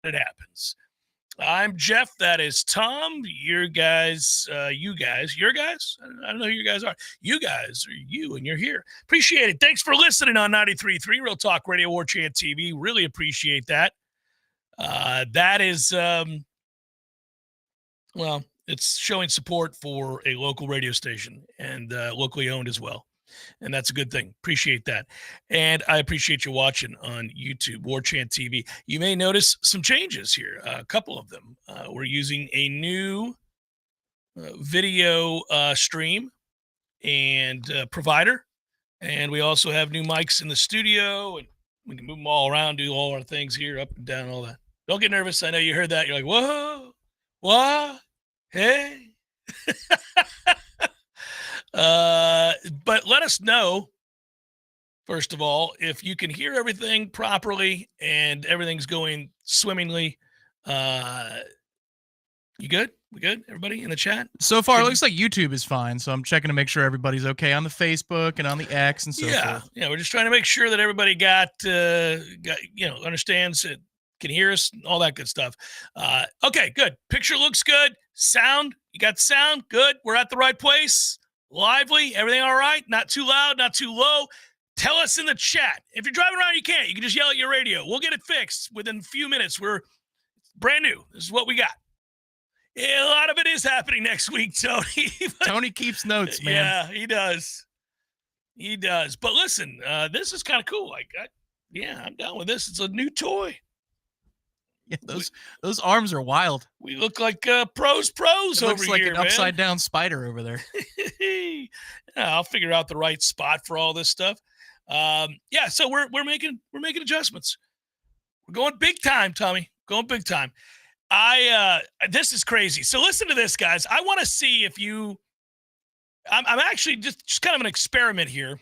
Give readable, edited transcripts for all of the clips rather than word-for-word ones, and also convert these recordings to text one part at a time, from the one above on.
it happens. I'm Jeff. That is Tom. Your guys, you guys, your guys? I don't know who you guys are. You guys are you, and you're here. Appreciate it. Thanks for listening on 93.3 Real Talk Radio, Warchant TV. Really appreciate that. That is, well, it's showing support for a local radio station and locally owned as well. And that's a good thing. Appreciate that. And I appreciate you watching on YouTube, Warchant TV. You may notice some changes here, a couple of them. We're using a new video stream and provider. And we also have new mics in the studio, and we can move them all around, do all our things here, up and down, all that. Don't get nervous. I know you heard that. You're like, whoa, what? Hey. But let us know, first of all, if you can hear everything properly and everything's going swimmingly. You good? We good? Everybody in the chat? So far, it looks like YouTube is fine. So I'm checking to make sure everybody's okay on the Facebook and on the X and so forth. Yeah, we're just trying to make sure that everybody got understands it, can hear us, all that good stuff. Okay, good. Picture looks good. Sound, you got sound? Good. We're at the right place. Lively, everything all right? Not too loud, not too low. Tell us in the chat. If you're driving around, you can't. You can just yell at your radio. We'll get it fixed within a few minutes. We're brand new. This is what we got. Yeah, a lot of it is happening next week, Tony. Tony keeps notes, man. Yeah, he does. He does. But listen, this is kind of cool. I'm down with this. It's a new toy. Yeah, those arms are wild. We look like pros over here. Looks like an upside down spider over there. Yeah, I'll figure out the right spot for all this stuff. So we're making adjustments. We're going big time, Tommy. Going big time. This is crazy. So listen to this, guys. I want to see if you. I'm actually just kind of an experiment here.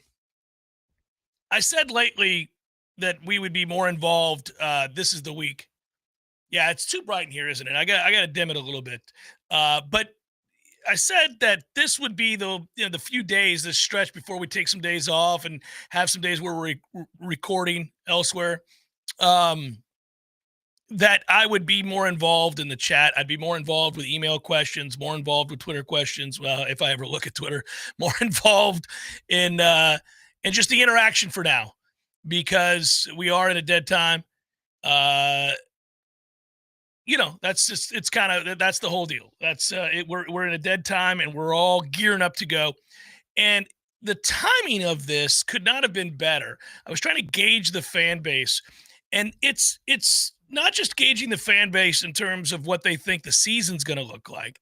I said lately that we would be more involved. This is the week. Yeah, it's too bright in here, isn't it? I got to dim it a little bit. But I said that this would be the few days, this stretch before we take some days off and have some days where we're recording elsewhere. That I would be more involved in the chat. I'd be more involved with email questions, more involved with Twitter questions. Well, if I ever look at Twitter, more involved in just the interaction for now, because we are in a dead time. That's just, it's kind of, that's the whole deal. That's we're in a dead time and we're all gearing up to go. And the timing of this could not have been better. I was trying to gauge the fan base, and it's not just gauging the fan base in terms of what they think the season's going to look like,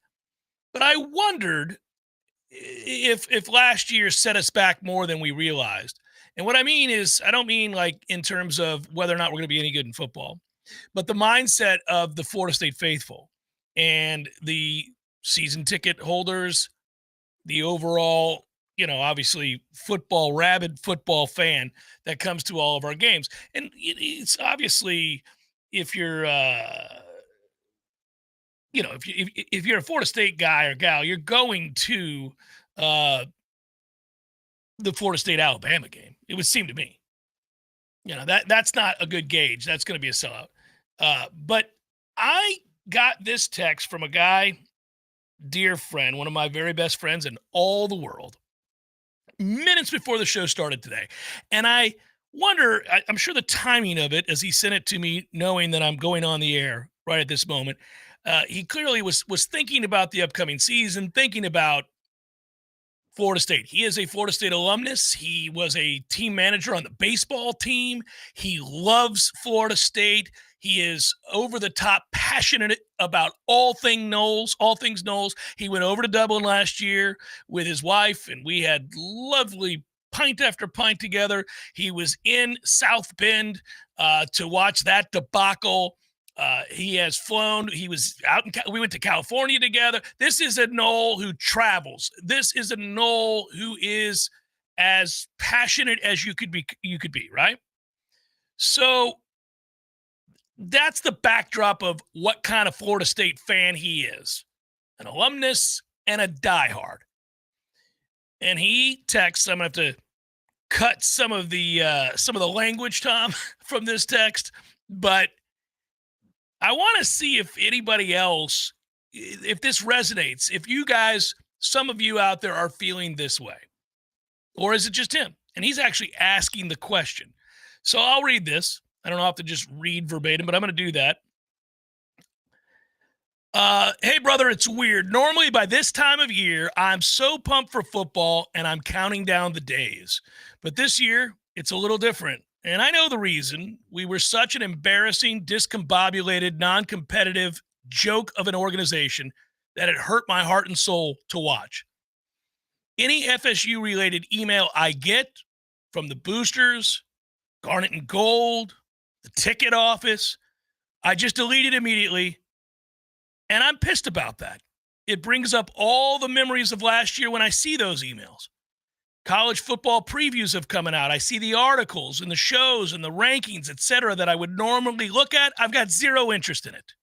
but I wondered if last year set us back more than we realized. And what I mean is, I don't mean like in terms of whether or not we're going to be any good in football, but the mindset of the Florida State faithful and the season ticket holders, the overall, obviously rabid football fan that comes to all of our games. And it's obviously, if you're, if you're a Florida State guy or gal, you're going to the Florida State-Alabama game. It would seem to me. That's not a good gauge. That's going to be a sellout. But I got this text from a guy, dear friend, one of my very best friends in all the world, minutes before the show started today. And I wonder, I'm sure the timing of it, as he sent it to me, knowing that I'm going on the air right at this moment, he clearly was thinking about the upcoming season, thinking about Florida State. He is a Florida State alumnus. He was a team manager on the baseball team. He loves Florida State. He is over the top passionate about all things Noles. He went over to Dublin last year with his wife, and we had lovely pint after pint together. He was in South Bend to watch that debacle. He has flown. He was out we went to California together. This is a Nole who travels. This is a Nole who is as passionate as you could be, right? So that's the backdrop of what kind of Florida State fan he is. An alumnus and a diehard. And he texts, I'm going to have to cut some of the language, Tom, from this text, but I want to see if anybody else, if this resonates, if you guys, some of you out there are feeling this way, or is it just him? And he's actually asking the question. So I'll read this. I don't have to just read verbatim, but I'm going to do that. Hey, brother, it's weird. Normally, by this time of year, I'm so pumped for football and I'm counting down the days. But this year, it's a little different. And I know the reason. We were such an embarrassing, discombobulated, non competitive joke of an organization that it hurt my heart and soul to watch. Any FSU related email I get from the boosters, Garnet and Gold, the ticket office, I just delete it immediately. And I'm pissed about that. It brings up all the memories of last year when I see those emails. College football previews have come out. I see the articles and the shows and the rankings, etc., that I would normally look at. I've got zero interest in it.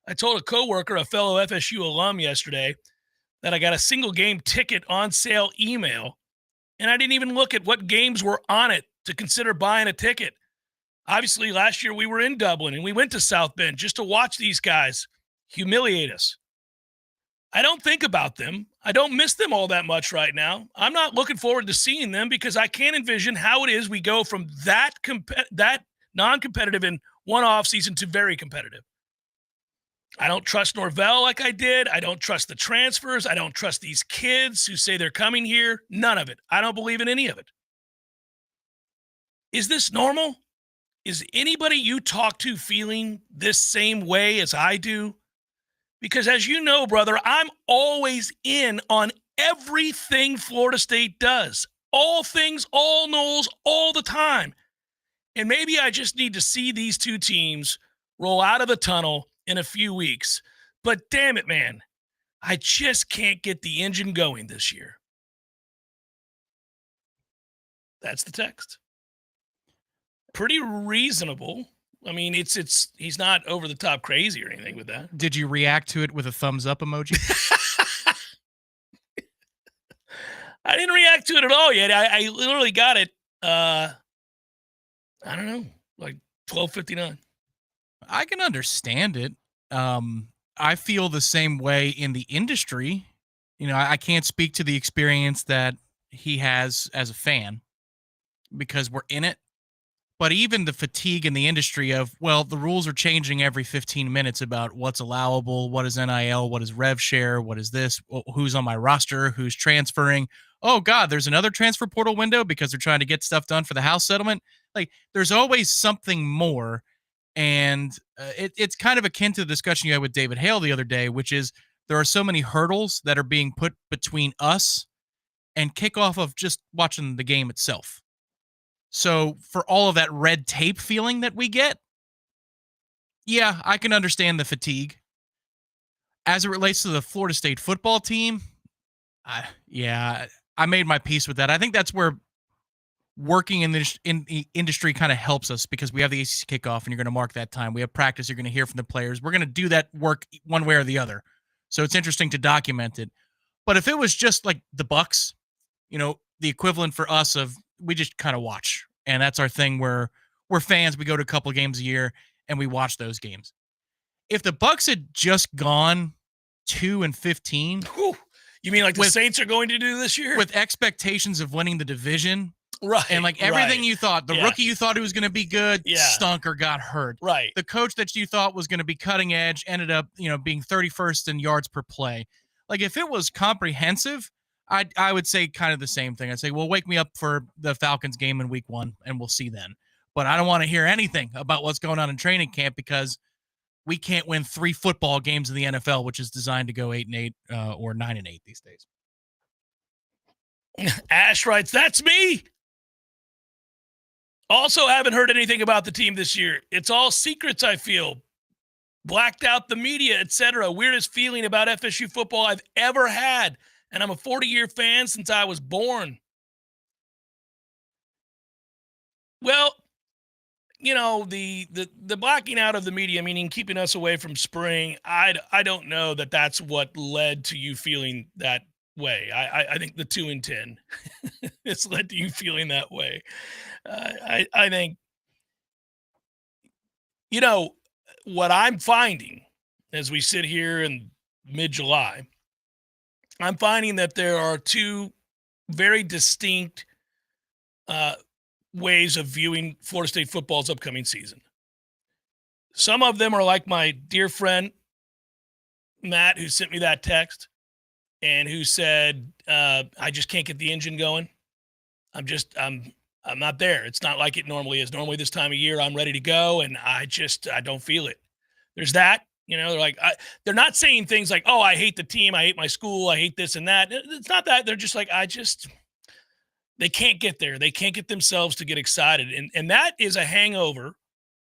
I told a coworker, a fellow FSU alum yesterday, that I got a single game ticket on sale email, and I didn't even look at what games were on it to consider buying a ticket. Obviously, last year we were in Dublin and we went to South Bend just to watch these guys humiliate us. I don't think about them. I don't miss them all that much right now. I'm not looking forward to seeing them because I can't envision how it is we go from that non-competitive in one off season to very competitive. I don't trust Norvell like I did. I don't trust the transfers. I don't trust these kids who say they're coming here. None of it. I don't believe in any of it. Is this normal? Is anybody you talk to feeling this same way as I do? Because as you know, brother, I'm always in on everything Florida State does. All things, all Noles, all the time. And maybe I just need to see these two teams roll out of the tunnel in a few weeks. But damn it, man, I just can't get the engine going this year. That's the text. Pretty reasonable. I mean, he's not over the top crazy or anything with that. Did you react to it with a thumbs up emoji? I didn't react to it at all yet. I literally got it. I don't know, like 12:59. I can understand it. I feel the same way in the industry. You know, I can't speak to the experience that he has as a fan because we're in it. But even the fatigue in the industry of, well, the rules are changing every 15 minutes about what's allowable, what is NIL, what is rev share, what is this, who's on my roster, who's transferring. Oh, God, there's another transfer portal window because they're trying to get stuff done for the house settlement. Like, there's always something more. And it's kind of akin to the discussion you had with David Hale the other day, which is there are so many hurdles that are being put between us and kickoff of just watching the game itself. So for all of that red tape feeling that we get, yeah, I can understand the fatigue. As it relates to the Florida State football team, I made my peace with that. I think that's where working in the industry kind of helps us because we have the ACC kickoff and you're going to mark that time. We have practice. You're going to hear from the players. We're going to do that work one way or the other. So it's interesting to document it. But if it was just like the Bucks, you know, the equivalent for us of we just kind of watch. And that's our thing where we're fans. We go to a couple of games a year and we watch those games. If the Bucks had just gone 2-15, Whew. You mean like the Saints are going to do this year? With expectations of winning the division. Right. And like everything you thought, the rookie you thought who was going to be good stunk or got hurt. Right. The coach that you thought was going to be cutting edge ended up, you know, being 31st in yards per play. Like if it was comprehensive, I would say kind of the same thing. I'd say, well, wake me up for the Falcons game in week 1 and we'll see then. But I don't want to hear anything about what's going on in training camp because we can't win 3 football games in the NFL, which is designed to go 8-8 or 9-8 these days. Ash writes, that's me. Also haven't heard anything about the team this year. It's all secrets, I feel. Blacked out the media, etc. Weirdest feeling about FSU football I've ever had. And I'm a 40-year fan since I was born. Well, you know, the blacking out of the media, meaning keeping us away from spring, I don't know that that's what led to you feeling that way. I think the 2-10 has led to you feeling that way. I think, you know, what I'm finding as we sit here in mid-July, I'm finding that there are two very distinct ways of viewing Florida State football's upcoming season. Some of them are like my dear friend Matt, who sent me that text and who said, I just can't get the engine going. I'm not there. It's not like it normally is. Normally this time of year, I'm ready to go, and I don't feel it. There's that. They're like, they're not saying things like, oh, I hate the team, I hate my school, I hate this and that. It's not that. They're just like, they can't get there. They can't get themselves to get excited. And that is a hangover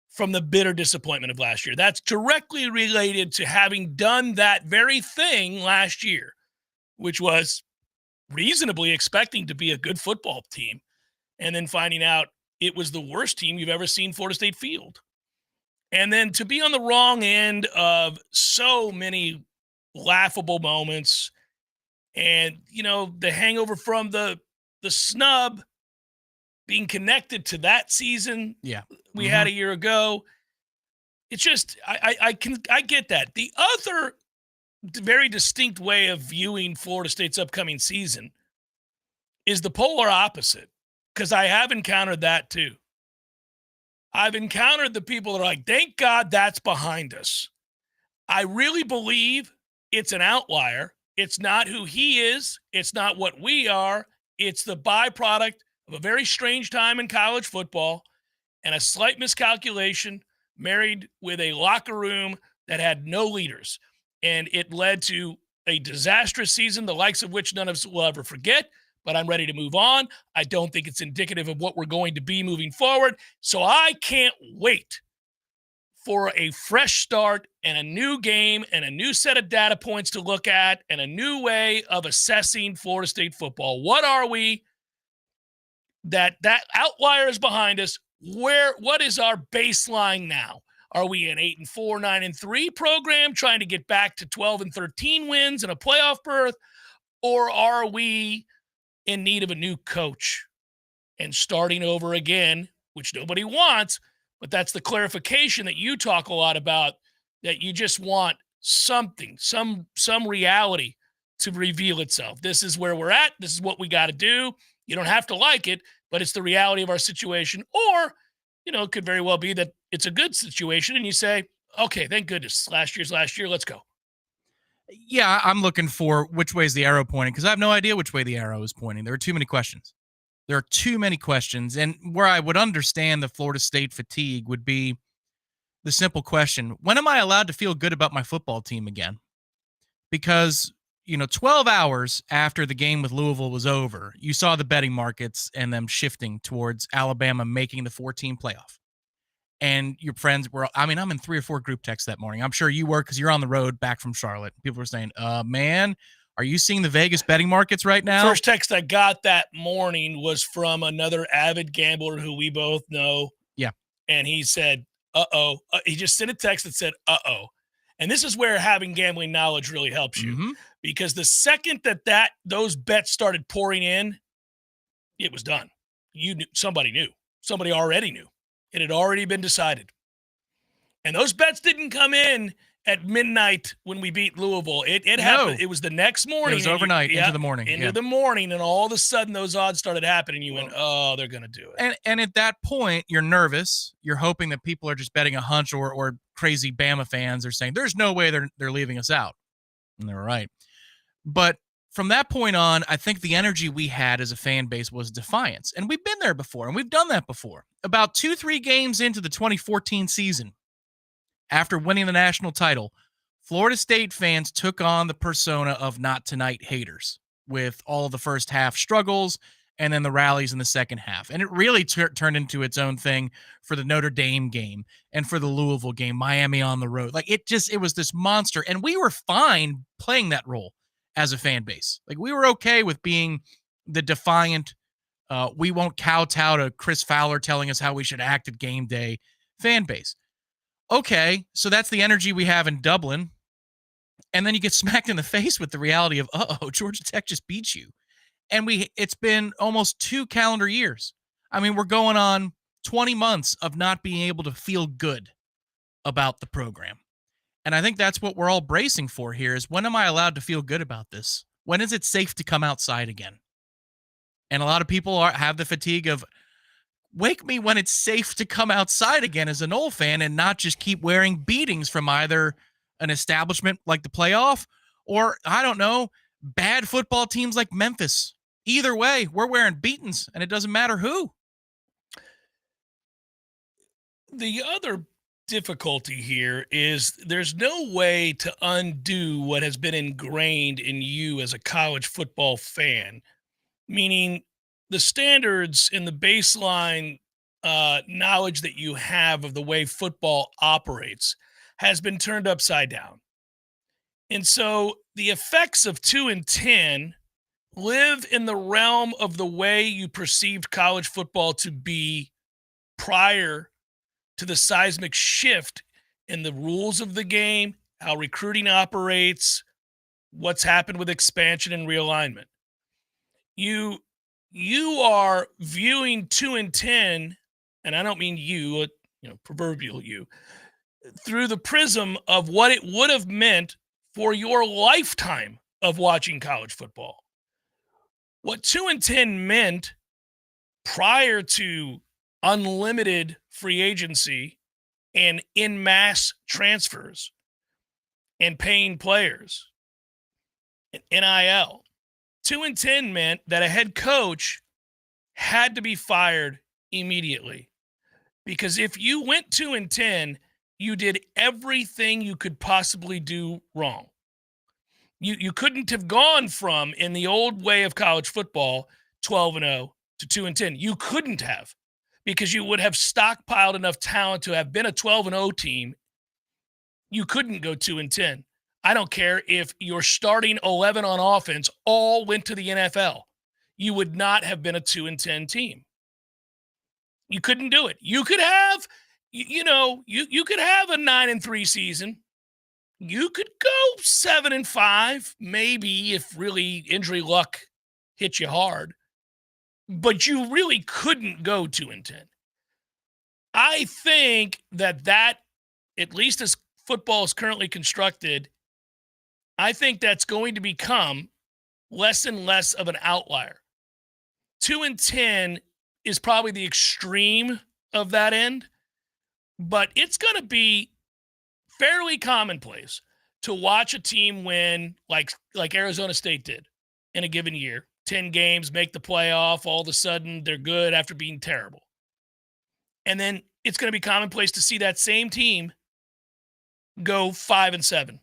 from the bitter disappointment of last year. That's directly related to having done that very thing last year, which was reasonably expecting to be a good football team, and then finding out it was the worst team you've ever seen Florida State field. And then to be on the wrong end of so many laughable moments and, the hangover from the snub being connected to that season we had a year ago. It's just, I get that. The other very distinct way of viewing Florida State's upcoming season is the polar opposite, because I have encountered that too. I've encountered the people that are like, thank God that's behind us. I really believe it's an outlier. It's not who he is. It's not what we are. It's the byproduct of a very strange time in college football and a slight miscalculation married with a locker room that had no leaders. And it led to a disastrous season, the likes of which none of us will ever forget. But I'm ready to move on. I don't think it's indicative of what we're going to be moving forward. So I can't wait for a fresh start and a new game and a new set of data points to look at and a new way of assessing Florida State football. What are we? That outlier is behind us. What is our baseline now? Are we an 8-4, 9-3 program trying to get back to 12-13 wins and a playoff berth? Or are we in need of a new coach and starting over again, which nobody wants, but that's the clarification that you talk a lot about, that you just want something, some reality to reveal itself. This is where we're at. This is what we got to do. You don't have to like it, but it's the reality of our situation. Or, it could very well be that it's a good situation and you say, okay, thank goodness. Last year. Let's go. Yeah, I'm looking for which way is the arrow pointing, because I have no idea which way the arrow is pointing. There are too many questions. And where I would understand the Florida State fatigue would be the simple question: when am I allowed to feel good about my football team again? Because, 12 hours after the game with Louisville was over, you saw the betting markets and them shifting towards Alabama making the 14 playoff. And your friends were, I'm in 3 or 4 group texts that morning. I'm sure you were, because you're on the road back from Charlotte. People were saying, man, are you seeing the Vegas betting markets right now? First text I got that morning was from another avid gambler who we both know. Yeah. And he said, uh-oh. He just sent a text that said, uh-oh. And this is where having gambling knowledge really helps you. Because the second that those bets started pouring in, it was done. Somebody knew. Somebody already knew. It had already been decided. And those bets didn't come in at midnight when we beat Louisville. It happened. It was the next morning. It was overnight into the morning. Into the morning, and all of a sudden those odds started happening. You went, oh, they're going to do it. And at that point, you're nervous. You're hoping that people are just betting a hunch, or crazy Bama fans are saying, there's no way they're leaving us out. And they were right. But from that point on, I think the energy we had as a fan base was defiance. And we've been there before, and we've done that before. About 2-3 games into the 2014 season, after winning the national title, Florida State fans took on the persona of not tonight haters, with all the first half struggles and then the rallies in the second half. And it really turned into its own thing for the Notre Dame game and for the Louisville game, Miami on the road. It was this monster. And we were fine playing that role as a fan base. We were okay with being the defiant, we won't kowtow to Chris Fowler telling us how we should act at game day fan base. Okay, so that's the energy we have in Dublin. And then you get smacked in the face with the reality of, Georgia Tech just beat you. And it's been almost 2 calendar years. We're going on 20 months of not being able to feel good about the program. And I think that's what we're all bracing for here is when am I allowed to feel good about this? When is it safe to come outside again? And a lot of people have the fatigue of wake me when it's safe to come outside again as a Nole fan and not just keep wearing beatings from either an establishment like the playoff or, I don't know, bad football teams like Memphis. Either way, we're wearing beatings and it doesn't matter who. The other difficulty here is there's no way to undo what has been ingrained in you as a college football fan, meaning the standards and the baseline knowledge that you have of the way football operates has been turned upside down. And so the effects of 2-10 live in the realm of the way you perceived college football to be prior to the seismic shift in the rules of the game, how recruiting operates, what's happened with expansion and realignment. You are viewing 2-10, and I don't mean you, proverbial you, through the prism of what it would have meant for your lifetime of watching college football. What 2-10 meant prior to unlimited free agency and in mass transfers and paying players and NIL. 2-10 meant that a head coach had to be fired immediately because if you went 2-10, you did everything you could possibly do wrong. You couldn't have gone from, in the old way of college football, 12-0 to 2-10. You couldn't have, because you would have stockpiled enough talent to have been a 12-0 team. You couldn't go 2-10. I don't care if your starting 11 on offense all went to the NFL. You would not have been a 2-10 team. You couldn't do it. You could have, you could have a 9-3 season. You could go 7-5, maybe, if really injury luck hit you hard. But you really couldn't go 2-10. I think that, at least as football is currently constructed, I think that's going to become less and less of an outlier. 2-10 is probably the extreme of that end, but it's going to be fairly commonplace to watch a team win like Arizona State did in a given year. 10 games, make the playoff, all of a sudden they're good after being terrible. And then it's going to be commonplace to see that same team go 5-7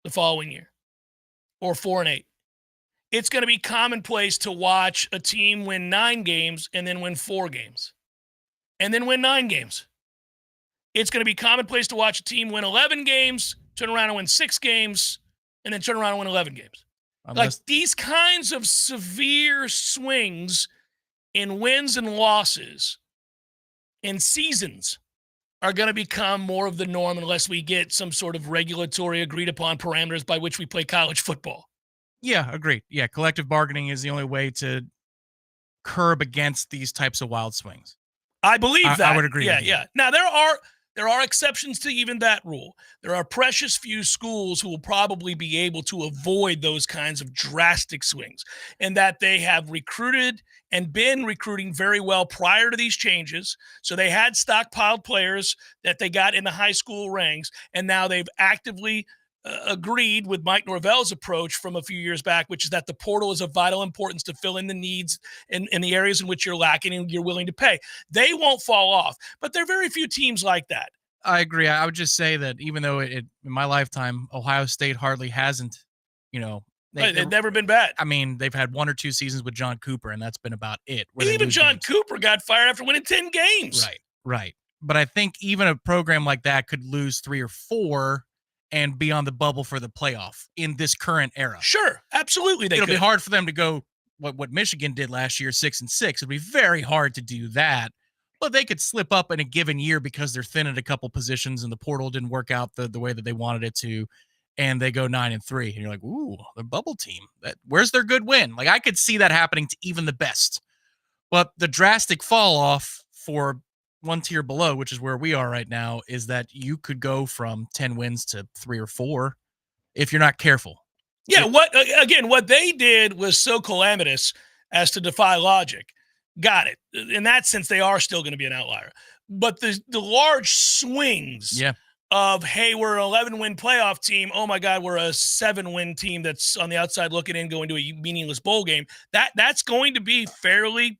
the following year, or 4-8. It's going to be commonplace to watch a team win 9 games and then win 4 games, and then win 9 games. It's going to be commonplace to watch a team win 11 games, turn around and win 6 games, and then turn around and win 11 games. Like these kinds of severe swings in wins and losses in seasons are going to become more of the norm unless we get some sort of regulatory agreed upon parameters by which we play college football. Yeah, agreed. Yeah, collective bargaining is the only way to curb against these types of wild swings. I believe that. I would agree with you. Yeah. Now, there are exceptions to even that rule. There are precious few schools who will probably be able to avoid those kinds of drastic swings, and that they have recruited and been recruiting very well prior to these changes. So they had stockpiled players that they got in the high school ranks, and now they've actively agreed with Mike Norvell's approach from a few years back, which is that the portal is of vital importance to fill in the needs in the areas in which you're lacking and you're willing to pay. They won't fall off, but there are very few teams like that. I agree. I would just say that even though in my lifetime, Ohio State hardly hasn't, they've never been bad. I mean, they've had 1 or 2 seasons with John Cooper, and that's been about it. Even John Cooper got fired after winning 10 games. Right. But I think even a program like that could lose 3 or 4 and be on the bubble for the playoff in this current era. Sure, absolutely. It'll be hard for them to go what Michigan did last year, 6-6. It'd be very hard to do that. But they could slip up in a given year because they're thin at a couple positions and the portal didn't work out the way that they wanted it to, and they go 9-3. And you're like, ooh, the bubble team. Where's their good win? Like, I could see that happening to even the best. But the drastic fall off for one tier below, which is where we are right now, is that you could go from 10 wins to 3 or 4 if you're not careful. Yeah, what they did was so calamitous as to defy logic. Got it. In that sense, they are still going to be an outlier. But the large swings of, hey, we're an 11-win playoff team. Oh, my God, we're a 7-win team that's on the outside looking in, going to a meaningless bowl game. That's going to be fairly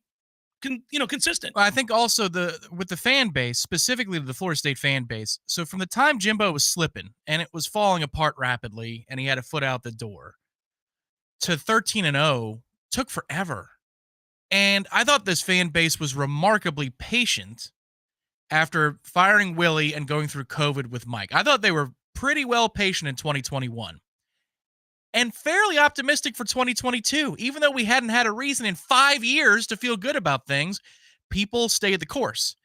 consistent. I think also with the fan base, specifically the Florida State fan base. So from the time Jimbo was slipping and it was falling apart rapidly and he had a foot out the door to 13-0 took forever. And I thought this fan base was remarkably patient after firing Willie and going through COVID with Mike. I thought they were pretty well patient in 2021. And fairly optimistic for 2022. Even though we hadn't had a reason in 5 years to feel good about things, people stayed the course.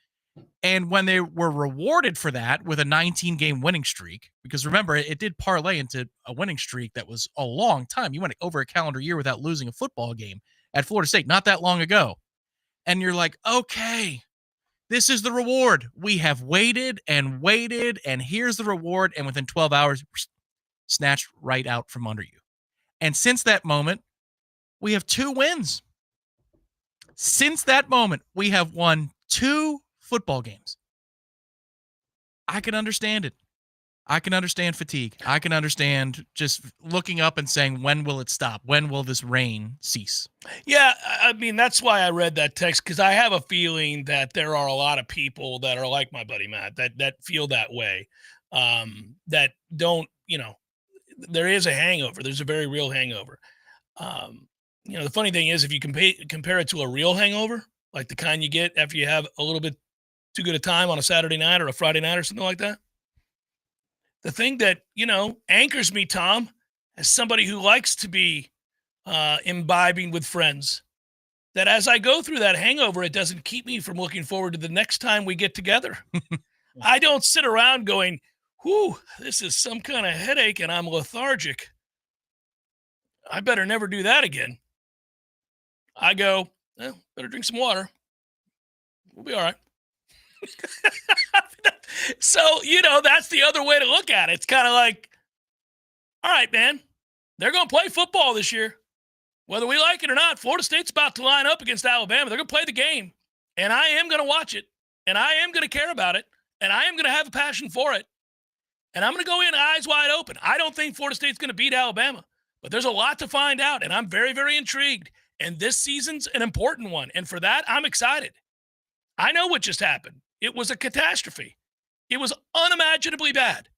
And when they were rewarded for that with a 19-game winning streak, because remember, it did parlay into a winning streak that was a long time. You went over a calendar year without losing a football game at Florida State not that long ago. And you're like, okay, this is the reward. We have waited, and here's the reward. And within 12 hours, snatched right out from under you. And since that moment, we have 2 wins. Since that moment, we have won 2 football games. I can understand it. I can understand fatigue. I can understand just looking up and saying, when will it stop? When will this rain cease? Yeah, I mean, that's why I read that text, because I have a feeling that there are a lot of people that are like my buddy Matt that feel that way, that don't, there is a hangover. There's a very real hangover. The funny thing is, if you compare it to a real hangover, like the kind you get after you have a little bit too good a time on a Saturday night or a Friday night or something like that, the thing that, anchors me, Tom, as somebody who likes to be imbibing with friends, that as I go through that hangover, it doesn't keep me from looking forward to the next time we get together. I don't sit around going, whew, this is some kind of headache and I'm lethargic. I better never do that again. I go, well, better drink some water. We'll be all right. So, that's the other way to look at it. It's kind of like, all right, man, they're going to play football this year. Whether we like it or not, Florida State's about to line up against Alabama. They're going to play the game, and I am going to watch it, and I am going to care about it, and I am going to have a passion for it, and I'm going to go in eyes wide open. I don't think Florida State's going to beat Alabama, but there's a lot to find out, and I'm very, very intrigued, and this season's an important one, and for that, I'm excited. I know what just happened. It was a catastrophe. It was unimaginably bad.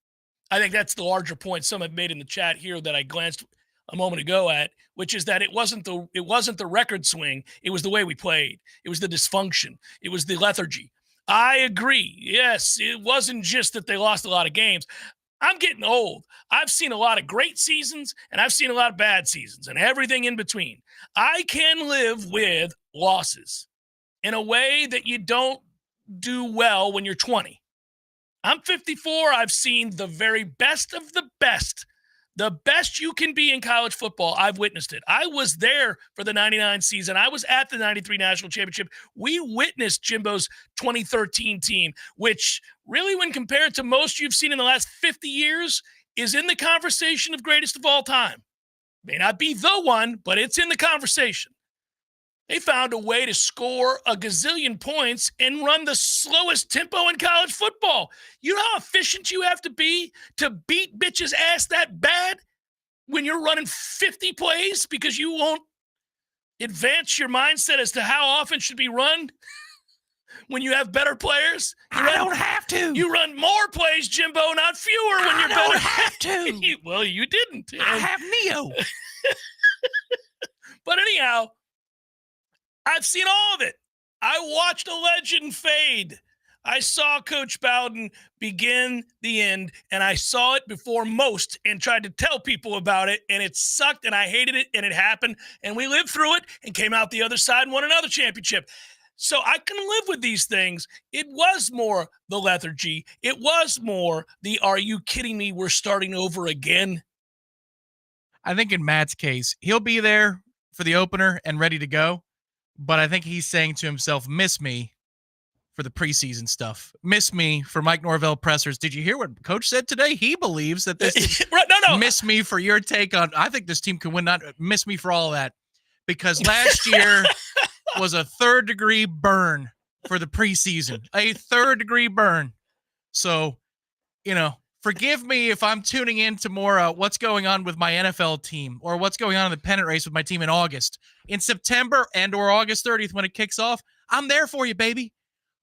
I think that's the larger point some have made in the chat here that I glanced a moment ago at, which is that it wasn't the record swing. It was the way we played. It was the dysfunction. It was the lethargy. I agree. Yes, it wasn't just that they lost a lot of games. I'm getting old. I've seen a lot of great seasons, and I've seen a lot of bad seasons and everything in between. I can live with losses in a way that you don't do well when you're 20. I'm 54. I've seen the very best of the best. The best you can be in college football. I've witnessed it. I was there for the 99 season. I was at the 93 national championship. We witnessed Jimbo's 2013 team, which really, when compared to most you've seen in the last 50 years, is in the conversation of greatest of all time. May not be the one, but it's in the conversation. They found a way to score a gazillion points and run the slowest tempo in college football. You know how efficient you have to be to beat bitches' ass that bad when you're running 50 plays because you won't advance your mindset as to how often should be run when you have better players? I don't have to. You run more plays, Jimbo, not fewer when you're better. I don't have to. Well, you didn't. I have Neo. But anyhow, I've seen all of it. I watched a legend fade. I saw Coach Bowden begin the end, and I saw it before most and tried to tell people about it, and it sucked, and I hated it, and it happened, and we lived through it and came out the other side and won another championship. So I can live with these things. It was more the lethargy. It was more the, are you kidding me, we're starting over again? I think in Matt's case, he'll be there for the opener and ready to go. But I think he's saying to himself, miss me, for the preseason stuff. Miss me for Mike Norvell pressers. Did you hear what Coach said today? He believes that this is no. Miss me for your take on, I think this team can win. Not miss me for all of that, because last year was a 3rd-degree burn for the preseason, a 3rd-degree burn. So, forgive me if I'm tuning into more what's going on with my NFL team or what's going on in the pennant race with my team in August. In September and or August 30th when it kicks off, I'm there for you, baby.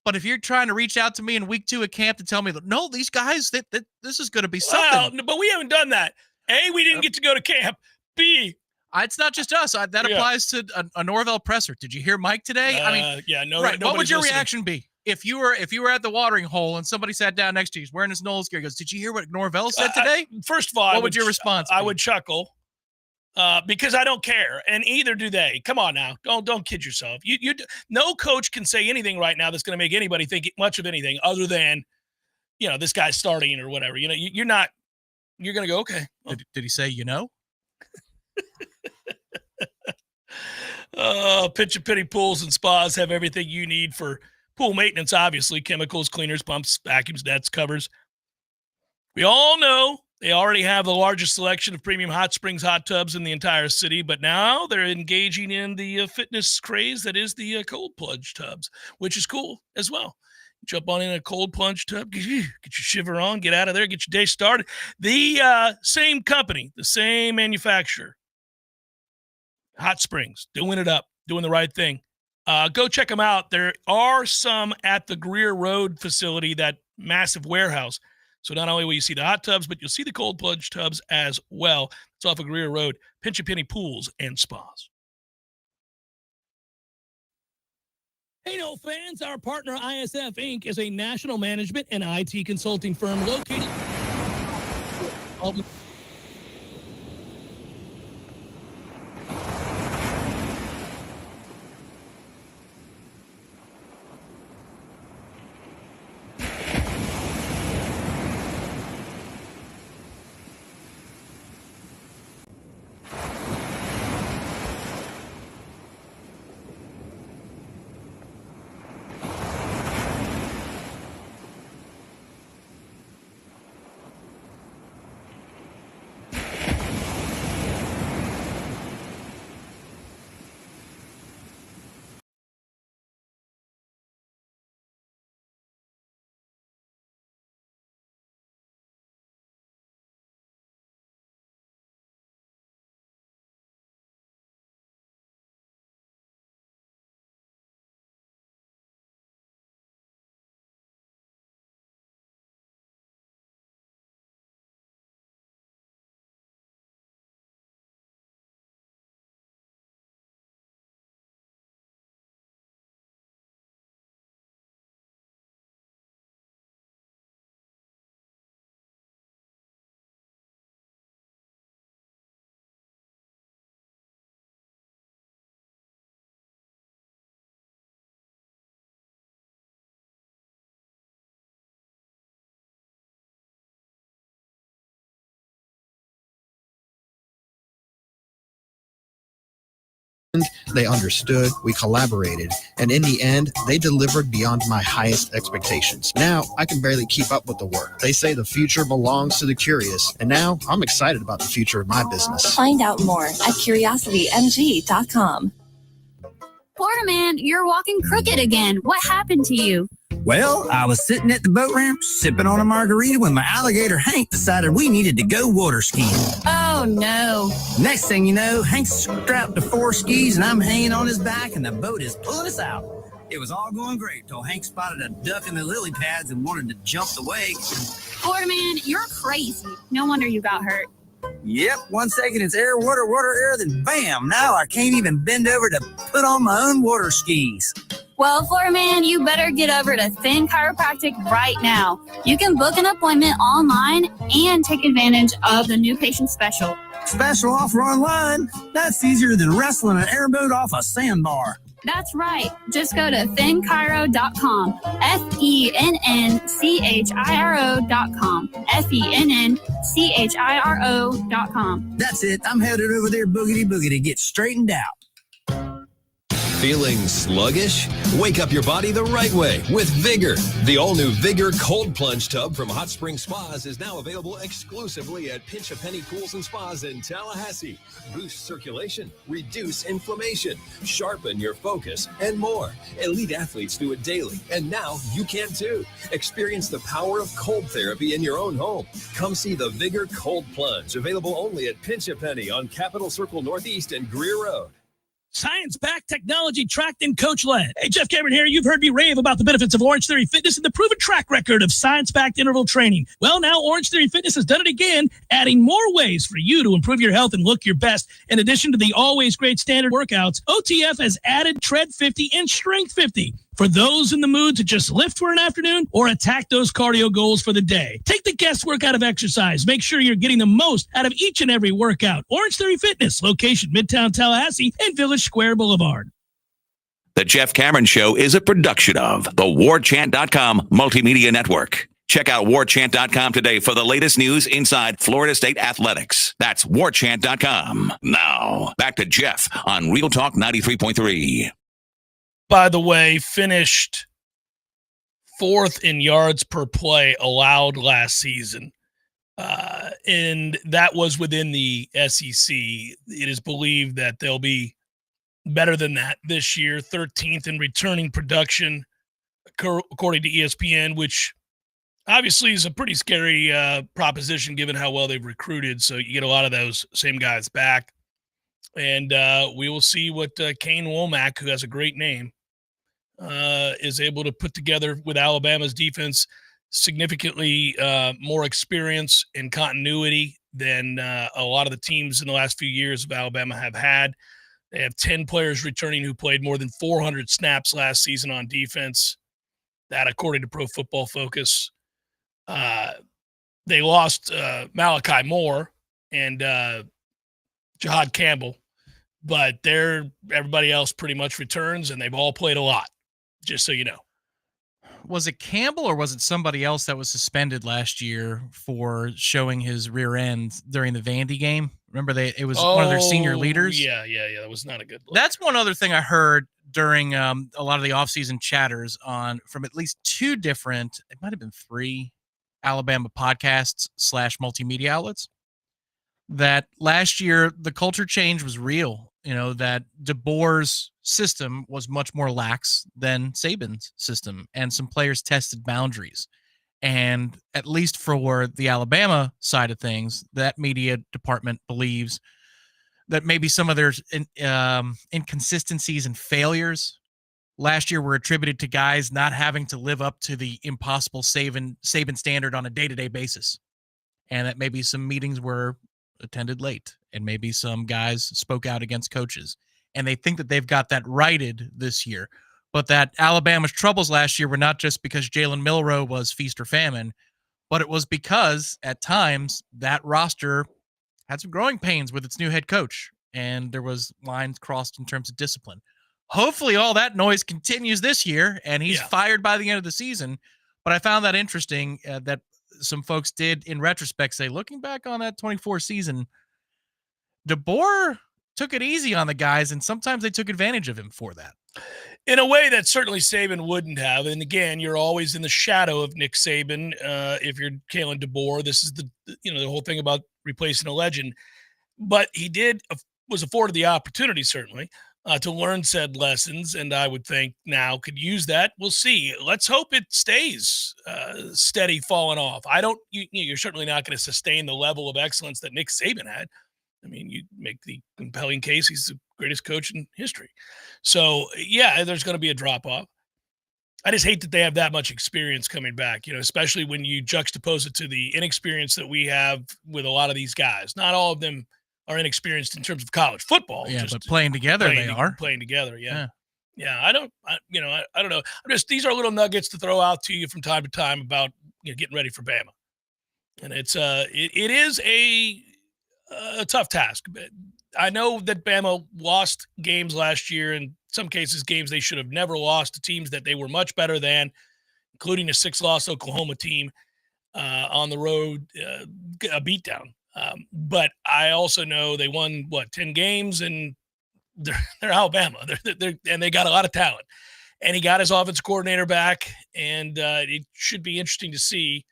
But if you're trying to reach out to me in week 2 at camp to tell me that, no, these guys, that this is going to be something. Well, but we haven't done that. A, we didn't get to go to camp. B, it's not just us. That applies to a Norvell presser. Did you hear Mike today? Right. What would your reaction be if you were at the watering hole and somebody sat down next to you, he's wearing his Noles gear? He goes, "Did you hear what Norvell said today?" First of all, what would your response be? I would chuckle because I don't care, and either do they. Come on now, don't kid yourself. You no coach can say anything right now that's going to make anybody think much of anything other than, this guy's starting or whatever. You're not. You're going to go, okay. Well. Did he say, Pitch and Penny pools and spas have everything you need for pool maintenance, obviously. Chemicals, cleaners, pumps, vacuums, nets, covers. We all know they already have the largest selection of premium hot springs hot tubs in the entire city, but now they're engaging in the fitness craze that is the cold plunge tubs, which is cool as well. Jump on in a cold plunge tub, get your shiver on, get out of there, get your day started. The same company, the same manufacturer, Hot Springs, doing it up, doing the right thing. Go check them out. There are some at the Greer Road facility, that massive warehouse. So not only will you see the hot tubs, but you'll see the cold plunge tubs as well. It's off of Greer Road, Pinch and Penny Pools and Spas. Hey, no fans, our partner ISF Inc. is a national management and IT consulting firm located. They understood, we collaborated, and in the end, they delivered beyond my highest expectations. Now, I can barely keep up with the work. They say the future belongs to the curious, and now I'm excited about the future of my business. Find out more at curiositymg.com. Porterman, you're walking crooked again. What happened to you? Well, I was sitting at the boat ramp, sipping on a margarita when my alligator Hank decided we needed to go water skiing. Oh, no. Next thing you know, Hank's strapped to 4 skis and I'm hanging on his back and the boat is pulling us out. It was all going great till Hank spotted a duck in the lily pads and wanted to jump the wake. Porterman, you're crazy. No wonder you got hurt. Yep, 1 second it's air, water, air, then bam, now I can't even bend over to put on my own water skis. Well, Porterman, you better get over to Thin Chiropractic right now. You can book an appointment online and take advantage of the new patient special. Special offer online? That's easier than wrestling an airboat off a sandbar. That's right. Just go to thinchiro.com. FENNCHIRO.com. FENNCHIRO.com. That's it. I'm headed over there boogity to get straightened out. Feeling sluggish? Wake up your body the right way with Vigor. The all-new Vigor Cold Plunge Tub from Hot Spring Spas is now available exclusively at Pinch a Penny Pools and Spas in Tallahassee. Boost circulation, reduce inflammation, sharpen your focus, and more. Elite athletes do it daily, and now you can too. Experience the power of cold therapy in your own home. Come see the Vigor Cold Plunge, available only at Pinch a Penny on Capitol Circle Northeast and Greer Road. Science-backed, technology-tracked, and coach-led. Hey, Jeff Cameron here. You've heard me rave about the benefits of Orange Theory Fitness and the proven track record of science-backed interval training. Well, now Orange Theory Fitness has done it again, adding more ways for you to improve your health and look your best. In addition to the always great standard workouts, OTF has added Tread 50 and Strength 50 for those in the mood to just lift for an afternoon or attack those cardio goals for the day. Take the guesswork out of exercise. Make sure you're getting the most out of each and every workout. Orange Theory Fitness, location Midtown Tallahassee and Village Square Boulevard. The Jeff Cameron Show is a production of the Warchant.com Multimedia Network. Check out Warchant.com today for the latest news inside Florida State athletics. That's Warchant.com. Now, back to Jeff on Real Talk 93.3. By the way, finished fourth in yards per play allowed last season. And that was within the SEC. It is believed that they'll be better than that this year. 13th in returning production, according to ESPN, which obviously is a pretty scary proposition given how well they've recruited. So you get a lot of those same guys back. And we will see what Kane Womack, who has a great name, is able to put together with Alabama's defense. Significantly more experience and continuity than a lot of the teams in the last few years of Alabama have had. They have 10 players returning who played more than 400 snaps last season on defense. That, according to Pro Football Focus. They lost Malachi Moore and Jahad Campbell, but everybody else pretty much returns, and they've all played a lot, just so you know. Was it Campbell or was it somebody else that was suspended last year for showing his rear end during the Vandy game? Remember, it was one of their senior leaders? Yeah. That was not a good look. That's one other thing I heard during a lot of the offseason chatters from at least two different, it might have been three, Alabama podcasts / multimedia outlets, that last year the culture change was real. You know, that DeBoer's system was much more lax than Saban's system, and some players tested boundaries. And at least for the Alabama side of things, that media department believes that maybe some of their inconsistencies and failures last year were attributed to guys not having to live up to the impossible Saban standard on a day-to-day basis. And that maybe some meetings were attended late, and maybe some guys spoke out against coaches. And they think that they've got that righted this year. But that Alabama's troubles last year were not just because Jalen Milroe was feast or famine, but it was because at times that roster had some growing pains with its new head coach, and there was lines crossed in terms of discipline. Hopefully all that noise continues this year, and he's fired by the end of the season. But I found that interesting that some folks did, in retrospect, say, looking back on that 24 season, DeBoer took it easy on the guys, and sometimes they took advantage of him for that. In a way that certainly Saban wouldn't have. And again, you're always in the shadow of Nick Saban if you're Kalen DeBoer. This is the whole thing about replacing a legend. But he was afforded the opportunity, certainly, to learn said lessons, and I would think now could use that. We'll see. Let's hope it stays steady falling off. You're certainly not going to sustain the level of excellence that Nick Saban had. I mean, you make the compelling case he's the greatest coach in history. So, yeah, there's going to be a drop-off. I just hate that they have that much experience coming back, especially when you juxtapose it to the inexperience that we have with a lot of these guys. Not all of them are inexperienced in terms of college football. Yeah, but playing together, they are. Playing together, yeah. I don't know. These are little nuggets to throw out to you from time to time about getting ready for Bama. And it is a tough task. I know that Bama lost games last year, in some cases games they should have never lost to teams that they were much better than, including a 6-loss Oklahoma team on the road, a beatdown. But I also know they won, 10 games and they're Alabama. And they got a lot of talent. And he got his offensive coordinator back, and it should be interesting to see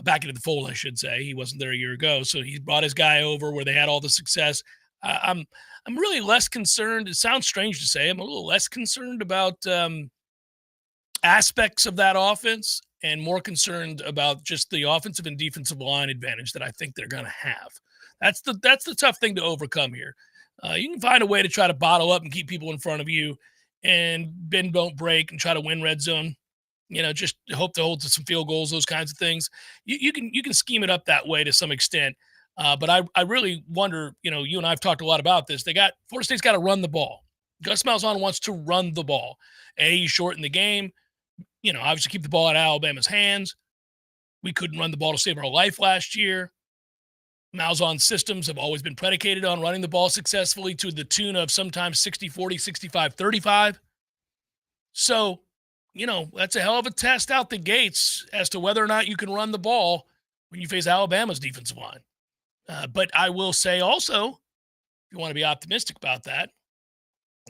back into the fold, I should say. He wasn't there a year ago, so he brought his guy over where they had all the success. I'm really less concerned. It sounds strange to say. I'm a little less concerned about aspects of that offense and more concerned about just the offensive and defensive line advantage that I think they're going to have. That's the tough thing to overcome here. You can find a way to try to bottle up and keep people in front of you and bend, don't break, and try to win red zone. Just hope to hold to some field goals, those kinds of things. You can scheme it up that way to some extent. But I really wonder, you and I have talked a lot about this. Florida State's got to run the ball. Gus Malzahn wants to run the ball. He's shorten the game. Obviously keep the ball out of Alabama's hands. We couldn't run the ball to save our life last year. Malzahn's systems have always been predicated on running the ball successfully to the tune of sometimes 60-40, 65-35. So, that's a hell of a test out the gates as to whether or not you can run the ball when you face Alabama's defensive line. But I will say also, if you want to be optimistic about that,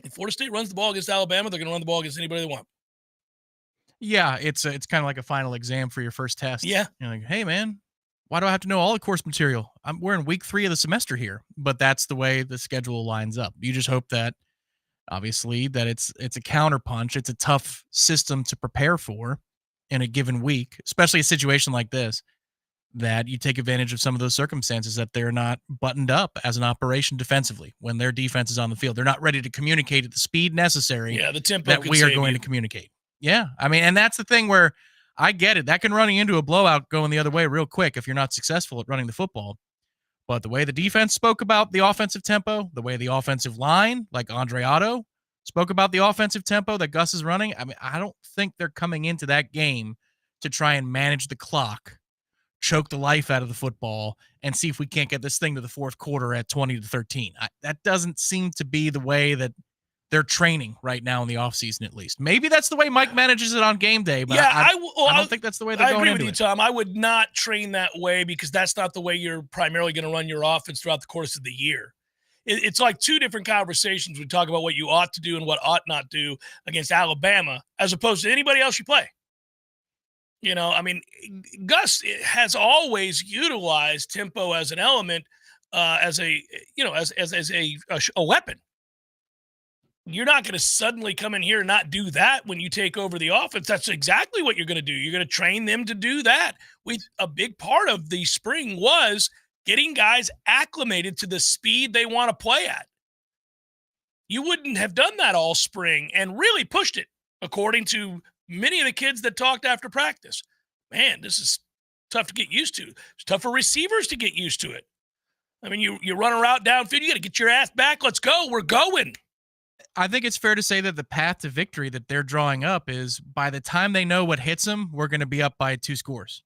if Florida State runs the ball against Alabama, they're going to run the ball against anybody they want. Yeah, it's kind of like a final exam for your first test. Yeah. You're like, hey, man, why do I have to know all the course material? We're in week 3 of the semester here, but that's the way the schedule lines up. You just hope that, obviously, that it's a counterpunch. It's a tough system to prepare for in a given week, especially a situation like this, that you take advantage of some of those circumstances, that they're not buttoned up as an operation defensively when their defense is on the field. They're not ready to communicate at the speed necessary the tempo that we are going to communicate. Yeah, I mean, and that's the thing where I get it. That can run you into a blowout going the other way real quick if you're not successful at running the football. But the way the defense spoke about the offensive tempo, the way the offensive line, like Andre Otto, spoke about the offensive tempo that Gus is running, I mean, I don't think they're coming into that game to try and manage the clock, choke the life out of the football, and see if we can't get this thing to the fourth quarter at 20-13. That doesn't seem to be the way that they're training right now in the offseason, at least. Maybe that's the way Mike manages it on game day, but I don't think that's the way they're going into it. I agree with you, Tom. I would not train that way because that's not the way you're primarily going to run your offense throughout the course of the year. It's like two different conversations. We talk about what you ought to do and what ought not do against Alabama as opposed to anybody else you play. Gus has always utilized tempo as an element, as a weapon. You're not going to suddenly come in here and not do that when you take over the offense. That's exactly what you're going to do. You're going to train them to do that. A big part of the spring was getting guys acclimated to the speed they want to play at. You wouldn't have done that all spring and really pushed it, according to many of the kids that talked after practice. Man, this is tough to get used to. It's tough for receivers to get used to it. I mean, you run a route downfield, you got to get your ass back. Let's go. We're going. I think it's fair to say that the path to victory that they're drawing up is by the time they know what hits them, we're going to be up by 2 scores.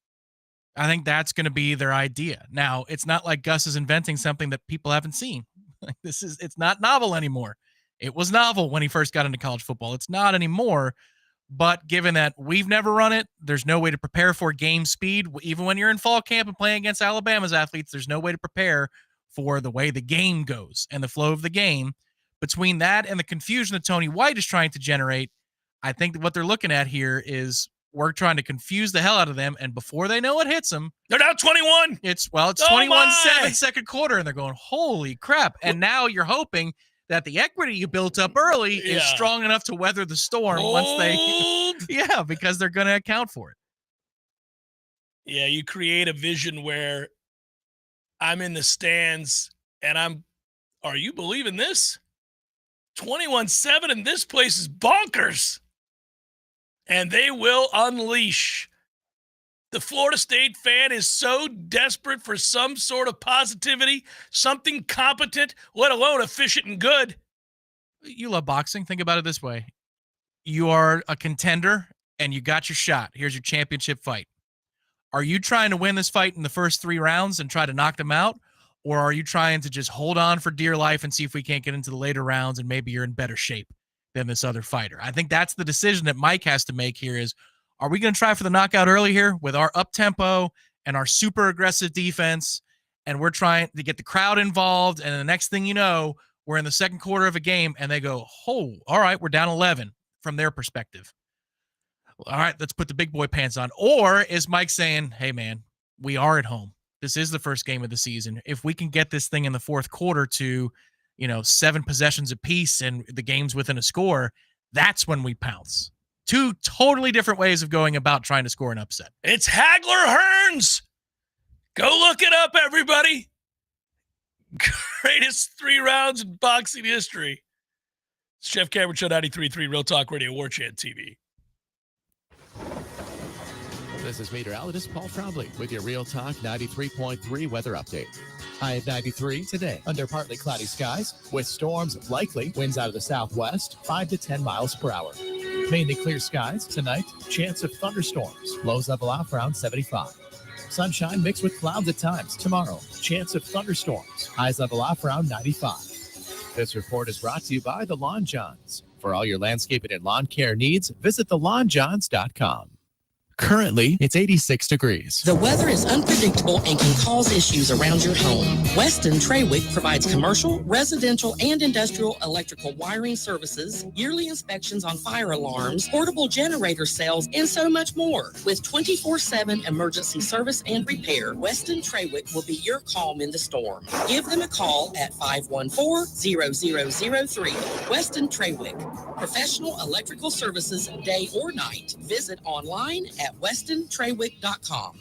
I think that's going to be their idea. Now, it's not like Gus is inventing something that people haven't seen. It's not novel anymore. It was novel when he first got into college football. It's not anymore. But given that we've never run it, there's no way to prepare for game speed. Even when you're in fall camp and playing against Alabama's athletes, there's no way to prepare for the way the game goes and the flow of the game. Between that and the confusion that Tony White is trying to generate, I think that what they're looking at here is we're trying to confuse the hell out of them, and before they know what hits them, they're down 21. It's 21-7 second quarter, and they're going, holy crap. And now you're hoping that the equity you built up early is strong enough to weather the storm once they because they're going to account for it. Yeah, you create a vision where I'm in the stands and are you believing this? 21-7, and this place is bonkers. And they will unleash. The Florida State fan is so desperate for some sort of positivity, something competent, let alone efficient and good. You love boxing. Think about it this way. You are a contender, and you got your shot. Here's your championship fight. Are you trying to win this fight in the first 3 rounds and try to knock them out? Or are you trying to just hold on for dear life and see if we can't get into the later rounds and maybe you're in better shape than this other fighter? I think that's the decision that Mike has to make here is, are we going to try for the knockout early here with our up-tempo and our super aggressive defense, and we're trying to get the crowd involved, and the next thing you know, we're in the second quarter of a game, and they go, oh, all right, we're down 11 from their perspective. All right, let's put the big boy pants on. Or is Mike saying, hey, man, we are at home. This is the first game of the season. If we can get this thing in the fourth quarter to, 7 possessions apiece and the game's within a score, that's when we pounce. 2 totally different ways of going about trying to score an upset. It's Hagler Hearns. Go look it up, everybody. Greatest 3 rounds in boxing history. It's Jeff Cameron Show 93.3 Real Talk Radio, Warchant TV. This is meteorologist Paul Trombley with your Real Talk 93.3 weather update. High at 93 today under partly cloudy skies with storms likely, winds out of the southwest, 5 to 10 miles per hour. Mainly clear skies tonight, chance of thunderstorms, lows level out around 75. Sunshine mixed with clouds at times tomorrow, chance of thunderstorms, highs level off around 95. This report is brought to you by the Lawn Johns. For all your landscaping and lawn care needs, visit thelawnjohns.com. Currently, it's 86 degrees. The weather is unpredictable and can cause issues around your home. Weston Trawick provides commercial, residential, and industrial electrical wiring services, yearly inspections on fire alarms, portable generator sales, and so much more. With 24/7 emergency service and repair, Weston Trawick will be your calm in the storm. Give them a call at 514-0003. Weston Trawick, professional electrical services day or night. Visit online at westontrawick.com.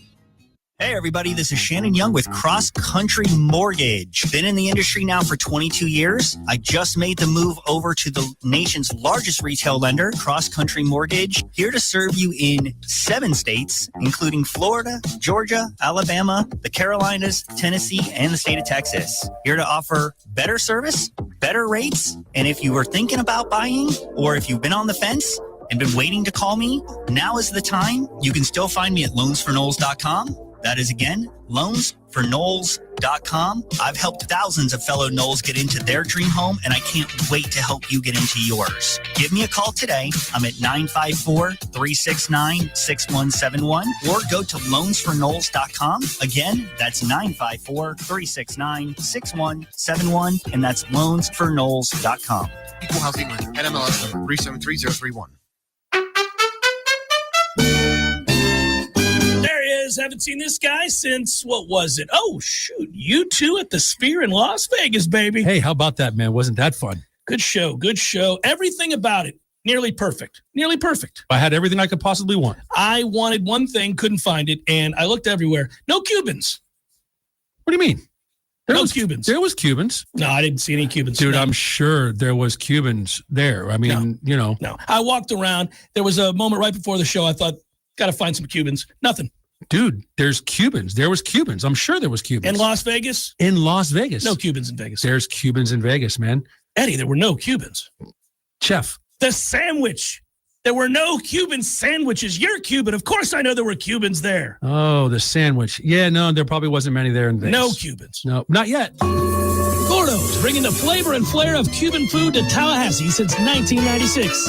Hey everybody, this is Shannon Young with Cross Country Mortgage. Been in the industry now for 22 years. I just made the move over to the nation's largest retail lender, Cross Country Mortgage, here to serve you in 7 states, including Florida, Georgia, Alabama, the Carolinas, Tennessee, and the state of Texas. Here to offer better service, better rates, and if you were thinking about buying or if you've been on the fence and been waiting to call me, now is the time. You can still find me at loansfornoles.com. That is, again, loansfornoles.com. I've helped thousands of fellow Noles get into their dream home, and I can't wait to help you get into yours. Give me a call today. I'm at 954-369-6171, or go to loansfornoles.com. Again, that's 954-369-6171, and that's loansfornoles.com. Equal housing lender. NMLS number 373031. Haven't seen this guy since, what was it? Oh, shoot. U2 at the Sphere in Las Vegas, baby. Hey, how about that, man? Wasn't that fun? Good show. Good show. Everything about it. Nearly perfect. Nearly perfect. I had everything I could possibly want. I wanted one thing, couldn't find it, and I looked everywhere. No Cubans. What do you mean? No Cubans. There was Cubans. No, I didn't see any Cubans. Dude, no. I'm sure there was Cubans there. I mean, No. I walked around. There was a moment right before the show. I thought, got to find some Cubans. Nothing. Dude, there's Cubans. There was Cubans. I'm sure there was Cubans. In Las Vegas? In Las Vegas. No Cubans in Vegas. There's Cubans in Vegas, man. Eddie, there were no Cubans. Chef. The sandwich. There were no Cuban sandwiches. You're Cuban. Of course I know there were Cubans there. Oh, the sandwich. Yeah, no, there probably wasn't many there in Vegas. No Cubans. No, not yet. Gordo's, bringing the flavor and flair of Cuban food to Tallahassee since 1996.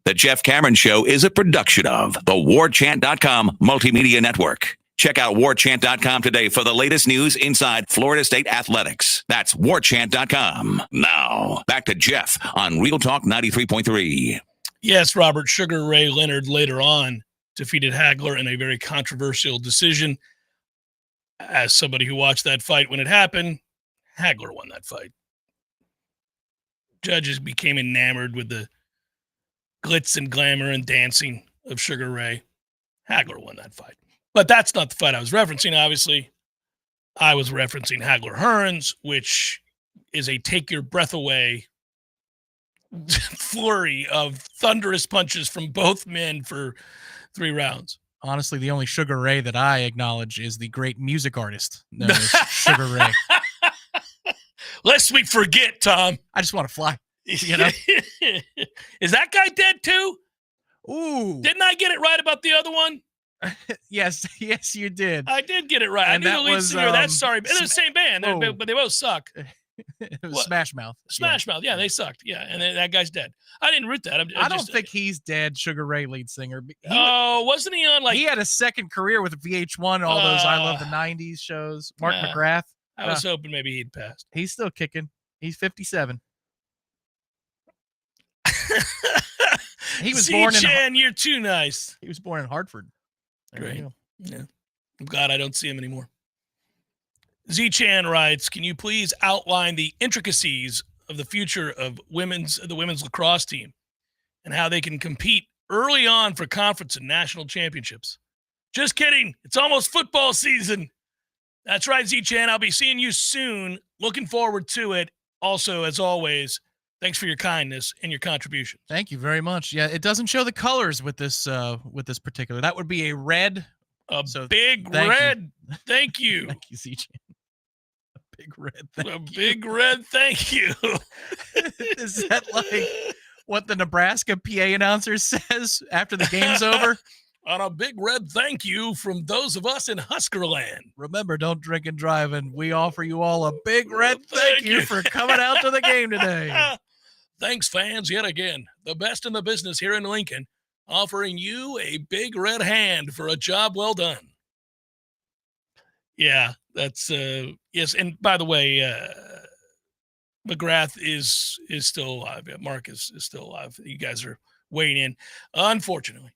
The Jeff Cameron Show is a production of the Warchant.com Multimedia Network. Check out Warchant.com today for the latest news inside Florida State athletics. That's Warchant.com. Now, back to Jeff on Real Talk 93.3. Yes, Robert Sugar Ray Leonard later on defeated Hagler in a very controversial decision. As somebody who watched that fight when it happened, Hagler won that fight. Judges became enamored with the glitz and glamour and dancing of Sugar Ray. Hagler won that fight. But that's not the fight I was referencing, obviously. I was referencing Hagler Hearns, which is a take your breath away flurry of thunderous punches from both men for 3 rounds. Honestly, the only Sugar Ray that I acknowledge is the great music artist known as Sugar Ray. Lest we forget, Tom. I just want to fly. You know? Is that guy dead too? Ooh. Didn't I get it right about the other one? Yes, you did. I did get it right. And I knew the lead singer. That's sorry. It's the same band, but they both suck. It was Smash Mouth. Smash Mouth. Yeah, they sucked. Yeah, and that guy's dead. I didn't root that. I don't think he's dead, Sugar Ray lead singer. Wasn't he on like... He had a second career with VH1, all those I Love the 90s shows. Mark McGrath. I was hoping maybe he'd passed. He's still kicking. He's 57. He was born in. Chan, you're too nice. He was born in Hartford. Great. Yeah. I'm glad I don't see him anymore. Z-Chan writes, can you please outline the intricacies of the future of the women's lacrosse team and how they can compete early on for conference and national championships? Just kidding. It's almost football season. That's right, Z-Chan. I'll be seeing you soon. Looking forward to it. Also, as always, thanks for your kindness and your contribution. Thank you very much. Yeah, it doesn't show the colors with this particular. That would be a red. Big red. Thank you. Thank you, CJ. A big red. Big red. Thank you. Is that like what the Nebraska PA announcer says after the game's over? On a big red thank you from those of us in Huskerland. Remember, don't drink and drive, and we offer you all a big red thank you for coming out to the game today. Thanks, fans, yet again. The best in the business here in Lincoln, offering you a big red hand for a job well done. Yeah, that's, yes, and by the way, McGrath is still alive. Yeah, Mark is still alive. You guys are weighing in, unfortunately.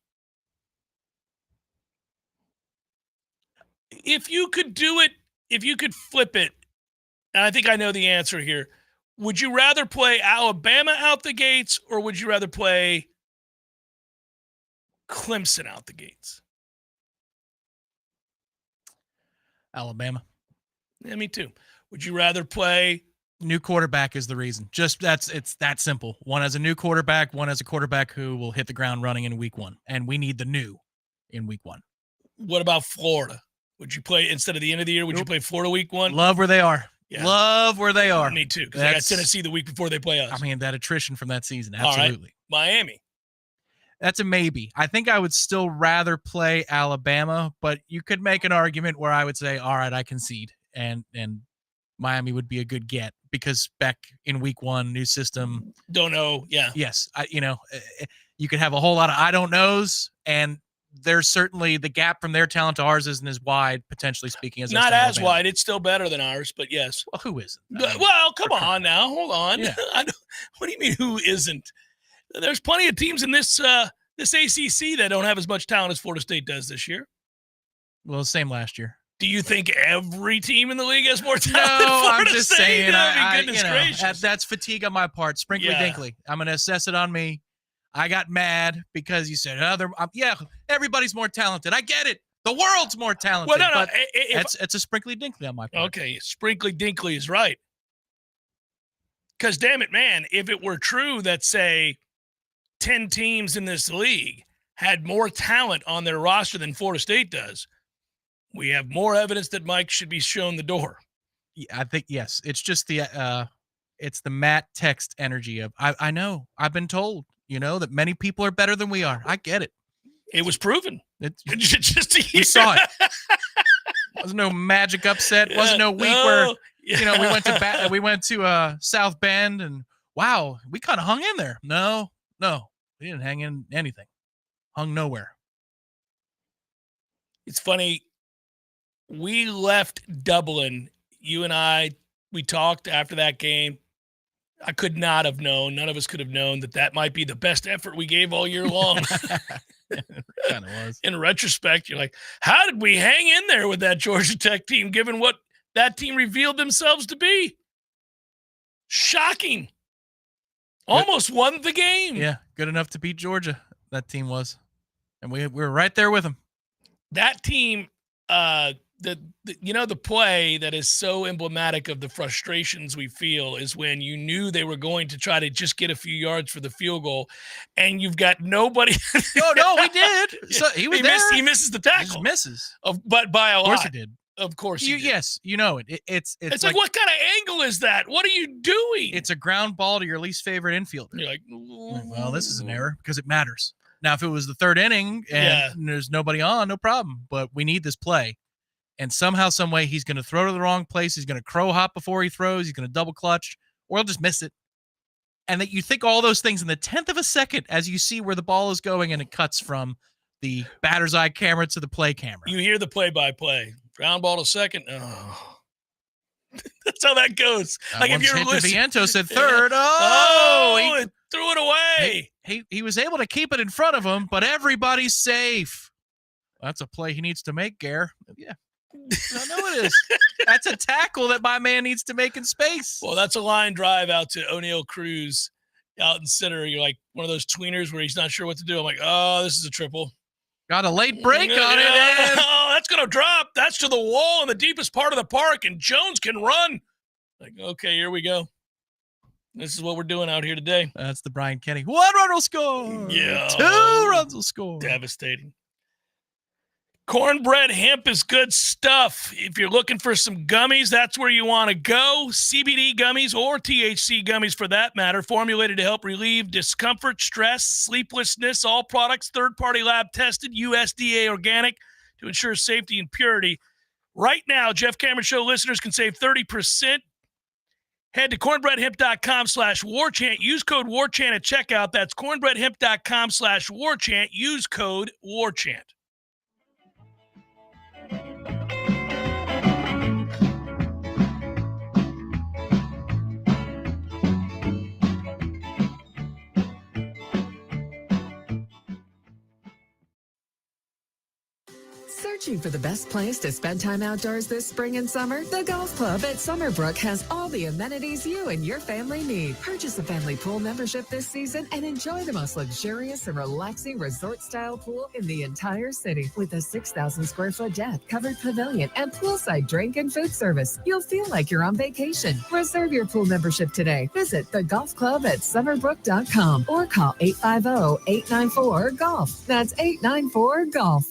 If you could do it, if you could flip it, and I think I know the answer here, would you rather play Alabama out the gates or would you rather play Clemson out the gates? Alabama. Yeah, me too. Would you rather play? New quarterback is the reason. It's that simple. One as a new quarterback, one as a quarterback who will hit the ground running in week one. And we need the new in week one. What about Florida? Would you play instead of the end of the year? Would you play Florida week one? Love where they are. Yeah. Love where they are. Me too, because I got Tennessee the week before they play us. I mean, that attrition from that season. Absolutely. All right. Miami. That's a maybe. I think I would still rather play Alabama, but you could make an argument where I would say, all right, I concede. And Miami would be a good get because Beck in week one, new system. Don't know. Yeah. Yes. You could have a whole lot of I don't knows, and there's certainly the gap from their talent to ours isn't as wide, potentially speaking, as not as wide. It's still better than ours, but yes. Well, who isn't? Well, come on now. Hold on. Yeah. What do you mean who isn't? There's plenty of teams in this ACC that don't have as much talent as Florida State does this year. Well, same last year. Do you think every team in the league has more talent than No, Florida I'm just State? saying. Goodness gracious. That's fatigue on my part. Sprinkly dinkly. I'm going to assess it on me. I got mad because you said everybody's more talented. I get it. The world's more talented. Well, no, but it's a sprinkly dinkly on my part. Okay, sprinkly dinkly is right. Because damn it, man, if it were true that say 10 teams in this league had more talent on their roster than Florida State does, we have more evidence that Mike should be shown the door. Yeah, I think yes. It's just the Matt text energy of I know. I've been told. That many people are better than we are. I get it. It was proven. We saw it. Wasn't no magic upset. Wasn't no week where we went to South Bend and wow, we kind of hung in there. No, we didn't hang in anything. Hung nowhere. It's funny. We left Dublin. You and I, we talked after that game. I could not have known. None of us could have known that might be the best effort we gave all year long. It kind of was. In retrospect, you're like, how did we hang in there with that Georgia Tech team, given what that team revealed themselves to be? Shocking. Almost won the game. Yeah, good enough to beat Georgia, that team was. And we were right there with them. That team, the play that is so emblematic of the frustrations we feel is when you knew they were going to try to just get a few yards for the field goal, and you've got nobody. No, we did. So he was there. He misses the tackle. He just misses. But by a lot. Of course he did. Of course he did. Yes, It's like, what kind of angle is that? What are you doing? It's a ground ball to your least favorite infielder. You're like, well, this is an error because it matters. Now, if it was the third inning and there's nobody on, no problem. But we need this play. And somehow, some way, he's going to throw to the wrong place. He's going to crow hop before he throws. He's going to double clutch, or he'll just miss it. And that you think all those things in the 10th of a second as you see where the ball is going, and it cuts from the batter's eye camera to the play camera. You hear the play-by-play. Ground ball to second. Oh, That's how that goes. Like if you're listening, Viento said third. He threw it away. He was able to keep it in front of him, but everybody's safe. That's a play he needs to make, Gare. Yeah. I know it is. That's a tackle that my man needs to make in space. Well, that's a line drive out to O'Neal Cruz out in center. You're like one of those tweeners where he's not sure what to do. I'm like, oh, this is a triple. Got a late break on it. Oh, that's going to drop. That's to the wall in the deepest part of the park, and Jones can run. Like, okay, here we go. This is what we're doing out here today. That's the Brian Kenny. 1 run will score. Yeah. 2 runs will score. Devastating. Cornbread hemp is good stuff. If you're looking for some gummies, that's where you want to go. CBD gummies or THC gummies for that matter, formulated to help relieve discomfort, stress, sleeplessness. All products third-party lab tested, USDA organic to ensure safety and purity. Right now, Jeff Cameron Show listeners can save 30%. Head to cornbreadhemp.com/warchant. Use code warchant at checkout. That's cornbreadhemp.com/warchant. Use code warchant. Searching for the best place to spend time outdoors this spring and summer? The Golf Club at Summerbrook has all the amenities you and your family need. Purchase a family pool membership this season and enjoy the most luxurious and relaxing resort-style pool in the entire city. With a 6,000 square foot deck, covered pavilion, and poolside drink and food service, you'll feel like you're on vacation. Reserve your pool membership today. Visit the Golf Club at Summerbrook.com or call 850-894-GOLF. That's 894-GOLF.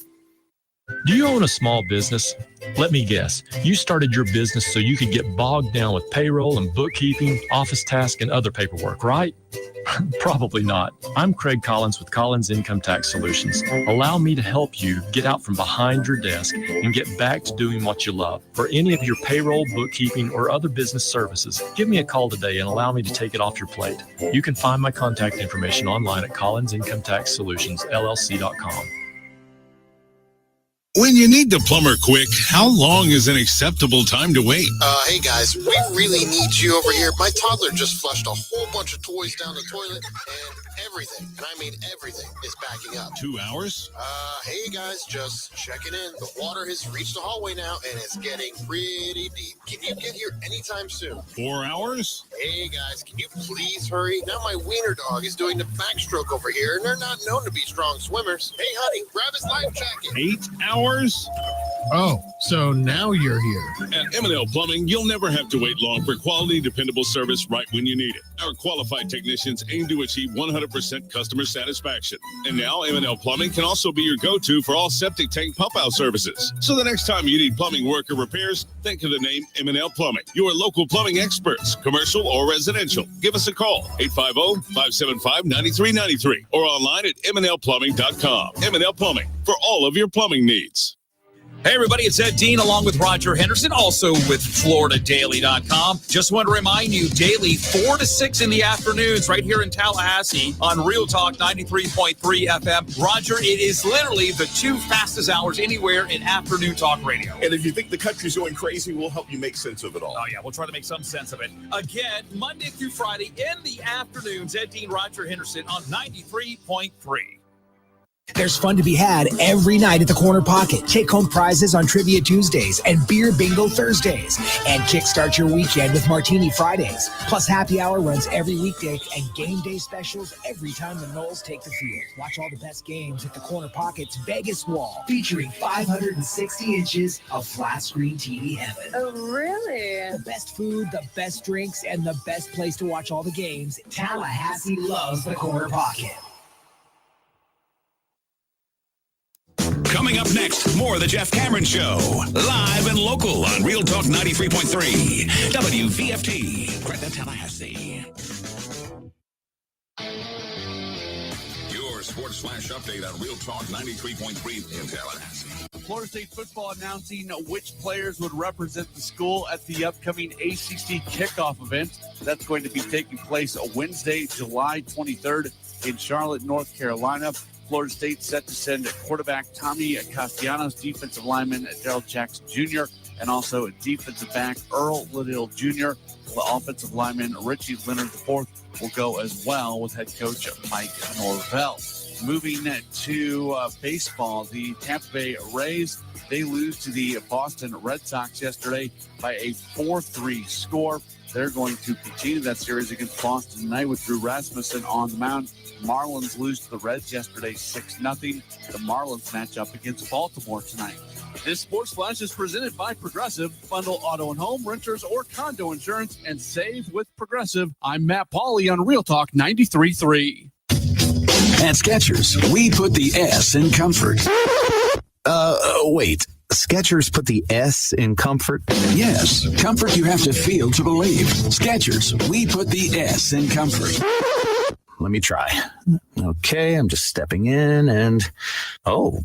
Do you own a small business? Let me guess. You started your business so you could get bogged down with payroll and bookkeeping, office tasks, and other paperwork, right? Probably not. I'm Craig Collins with Collins Income Tax Solutions. Allow me to help you get out from behind your desk and get back to doing what you love. For any of your payroll, bookkeeping, or other business services, give me a call today and allow me to take it off your plate. You can find my contact information online at collinsincometaxsolutionsllc.com. When you need the plumber quick, how long is an acceptable time to wait? Hey guys, we really need you over here. My toddler just flushed a whole bunch of toys down the toilet and everything, and I mean everything, is backing up. 2 hours? Hey guys, just checking in. The water has reached the hallway now and it's getting pretty deep. Can you get here anytime soon? 4 hours? Hey guys, can you please hurry? Now my wiener dog is doing the backstroke over here and they're not known to be strong swimmers. Hey honey, grab his life jacket. 8 hours? Oh, so now you're here. At M&L Plumbing, you'll never have to wait long for quality, dependable service right when you need it. Our qualified technicians aim to achieve 100% customer satisfaction. And now M&L Plumbing can also be your go-to for all septic tank pump-out services. So the next time you need plumbing work or repairs, think of the name M&L Plumbing. Your local plumbing experts, commercial or residential. Give us a call, 850-575-9393, or online at mnlplumbing.com. M&L Plumbing, for all of your plumbing needs. Hey, everybody, it's Ed Dean along with Roger Henderson, also with FloridaDaily.com. Just want to remind you, daily 4 to 6 in the afternoons right here in Tallahassee on Real Talk 93.3 FM. Roger, it is literally the 2 fastest hours anywhere in afternoon talk radio. And if you think the country's going crazy, we'll help you make sense of it all. Oh, yeah, we'll try to make some sense of it. Again, Monday through Friday in the afternoons, Ed Dean, Roger Henderson on 93.3. There's fun to be had every night at the Corner Pocket. Take home prizes on Trivia Tuesdays and Beer Bingo Thursdays. And kickstart your weekend with Martini Fridays. Plus happy hour runs every weekday and game day specials every time the Noles take the field. Watch all the best games at the Corner Pocket's Vegas Wall, featuring 560 inches of flat screen TV heaven. Oh, really? The best food, the best drinks, and the best place to watch all the games. Tallahassee loves the Corner Pocket. Coming up next, more of the Jeff Cameron Show. Live and local on Real Talk 93.3. WVFT. Greta, Tallahassee. Your Sports Flash update on Real Talk 93.3 in Tallahassee. Florida State football announcing which players would represent the school at the upcoming ACC kickoff event. That's going to be taking place Wednesday, July 23rd in Charlotte, North Carolina. Florida State set to send quarterback Tommy Castellanos, defensive lineman Darrell Jackson Jr., and also defensive back Earl Liddell Jr. The offensive lineman Richie Leonard IV will go as well with head coach Mike Norvell. Moving to baseball, the Tampa Bay Rays, they lose to the Boston Red Sox yesterday by a 4-3 score. They're going to continue that series against Boston tonight with Drew Rasmussen on the mound. Marlins lose to the Reds yesterday 6-0. The Marlins match up against Baltimore tonight. This Sports Flash is presented by Progressive. Bundle auto and home, renters, or condo insurance and save with Progressive. I'm Matt Pauley on Real Talk 93.3. At Skechers, we put the S in comfort. Wait. Skechers put the S in comfort? Yes, comfort you have to feel to believe. Skechers, we put the S in comfort. Let me try. Okay, I'm just stepping in and... Oh,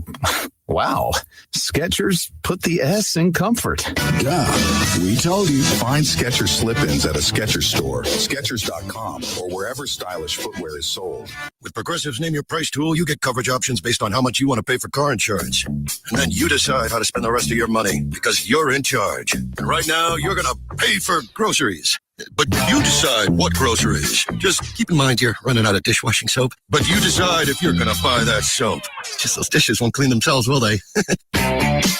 wow. Skechers put the S in comfort. Duh. We told you. Find Skechers slip-ins at a Skechers store, Skechers.com, or wherever stylish footwear is sold. With Progressive's Name Your Price tool, you get coverage options based on how much you want to pay for car insurance. And then you decide how to spend the rest of your money because you're in charge. And right now, you're going to pay for groceries. But you decide what groceries. Just keep in mind you're running out of dishwashing soap. But you decide if you're going to buy that soap. Just those dishes won't clean themselves, will they?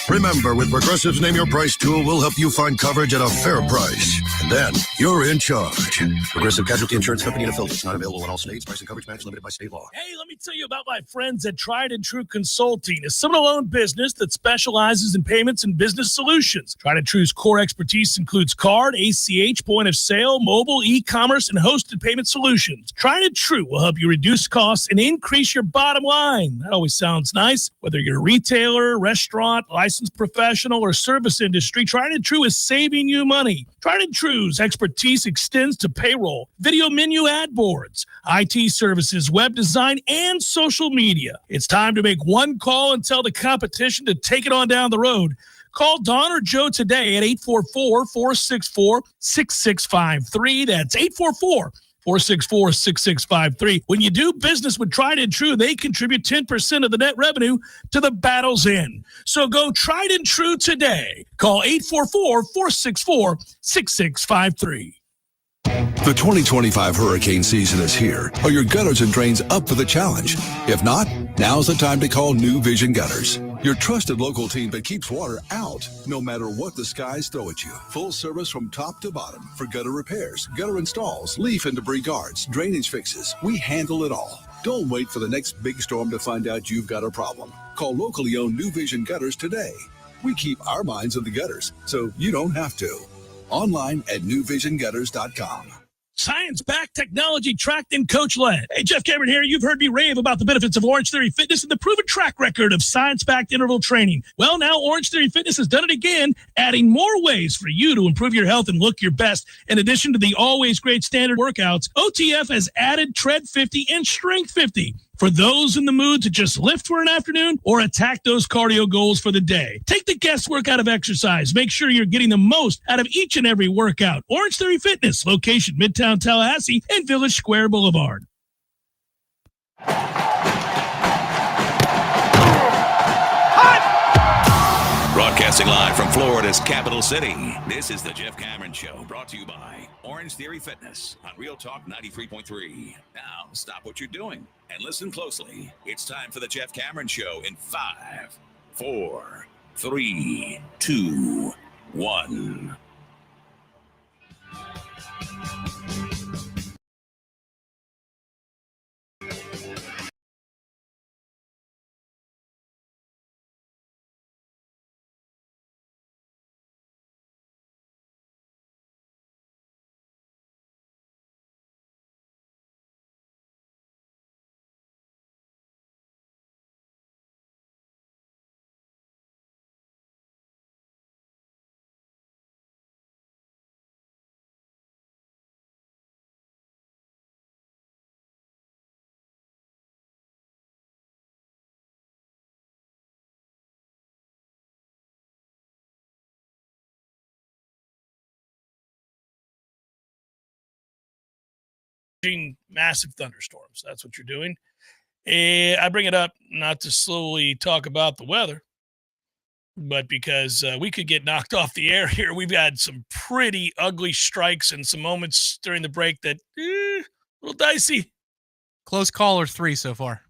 Remember, with Progressive's Name Your Price tool, we'll help you find coverage at a fair price. And then you're in charge. Progressive Casualty Insurance Company in affiliates. Not available in all states. Price and coverage match limited by state law. Hey, let me tell you about my friends at Tried and True Consulting, a Seminole-owned business that specializes in payments and business solutions. Tried and True's core expertise includes card, ACH, point of sale, mobile, e-commerce, and hosted payment solutions. Tried and True will help you reduce costs and increase your bottom line. That always sounds nice. Whether you're a retailer, restaurant, licensed professional, or service industry, Tried and True is saving you money. Tried and True's expertise extends to payroll, video menu ad boards, IT services, web design, and social media. It's time to make one call and tell the competition to take it on down the road. Call Don or Joe today at 844-464-6653. That's 844-464-6653. When you do business with Tried and True, they contribute 10% of the net revenue to the battle's end. So go Tried and True today. Call 844-464-6653. The 2025 hurricane season is here. Are your gutters and drains up for the challenge? If not, now's the time to call New Vision Gutters. Your trusted local team that keeps water out, no matter what the skies throw at you. Full service from top to bottom for gutter repairs, gutter installs, leaf and debris guards, drainage fixes. We handle it all. Don't wait for the next big storm to find out you've got a problem. Call locally owned New Vision Gutters today. We keep our minds in the gutters, so you don't have to. Online at newvisiongutters.com. Science-backed, technology-tracked, and coach-led. Hey, Jeff Cameron here. You've heard me rave about the benefits of Orange Theory Fitness and the proven track record of science-backed interval training. Well, now Orange Theory Fitness has done it again, adding more ways for you to improve your health and look your best. In addition to the always great standard workouts, OTF has added Tread 50 and Strength 50. For those in the mood to just lift for an afternoon or attack those cardio goals for the day. Take the guesswork out of exercise. Make sure you're getting the most out of each and every workout. Orange Theory Fitness, location Midtown Tallahassee and Village Square Boulevard. Broadcasting live from Florida's capital city, this is the Jeff Cameron Show, brought to you by Orange Theory Fitness on Real Talk 93.3. Now, stop what you're doing and listen closely. It's time for the Jeff Cameron Show in 5, 4, 3, 2, 1. Massive thunderstorms. That's what you're doing. I bring it up not to slowly talk about the weather, but because we could get knocked off the air here, we've had some pretty ugly strikes and some moments during the break that a little dicey. Close call or 3 so far.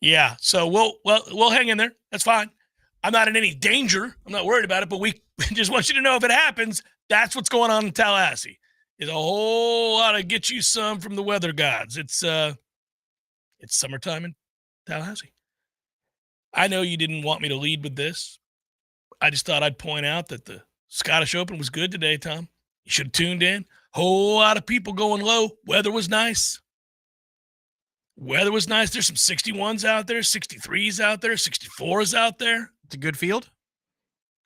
Yeah, so we'll hang in there. That's fine. I'm not in any danger. I'm not worried about it, but we just want you to know if it happens, that's what's going on in Tallahassee. There's a whole lot of get you some from the weather gods. It's summertime in Tallahassee. I know you didn't want me to lead with this. I just thought I'd point out that the Scottish Open was good today, Tom. You should have tuned in. Whole lot of people going low. Weather was nice. There's some 61s out there, 63s out there, 64s out there. It's a good field.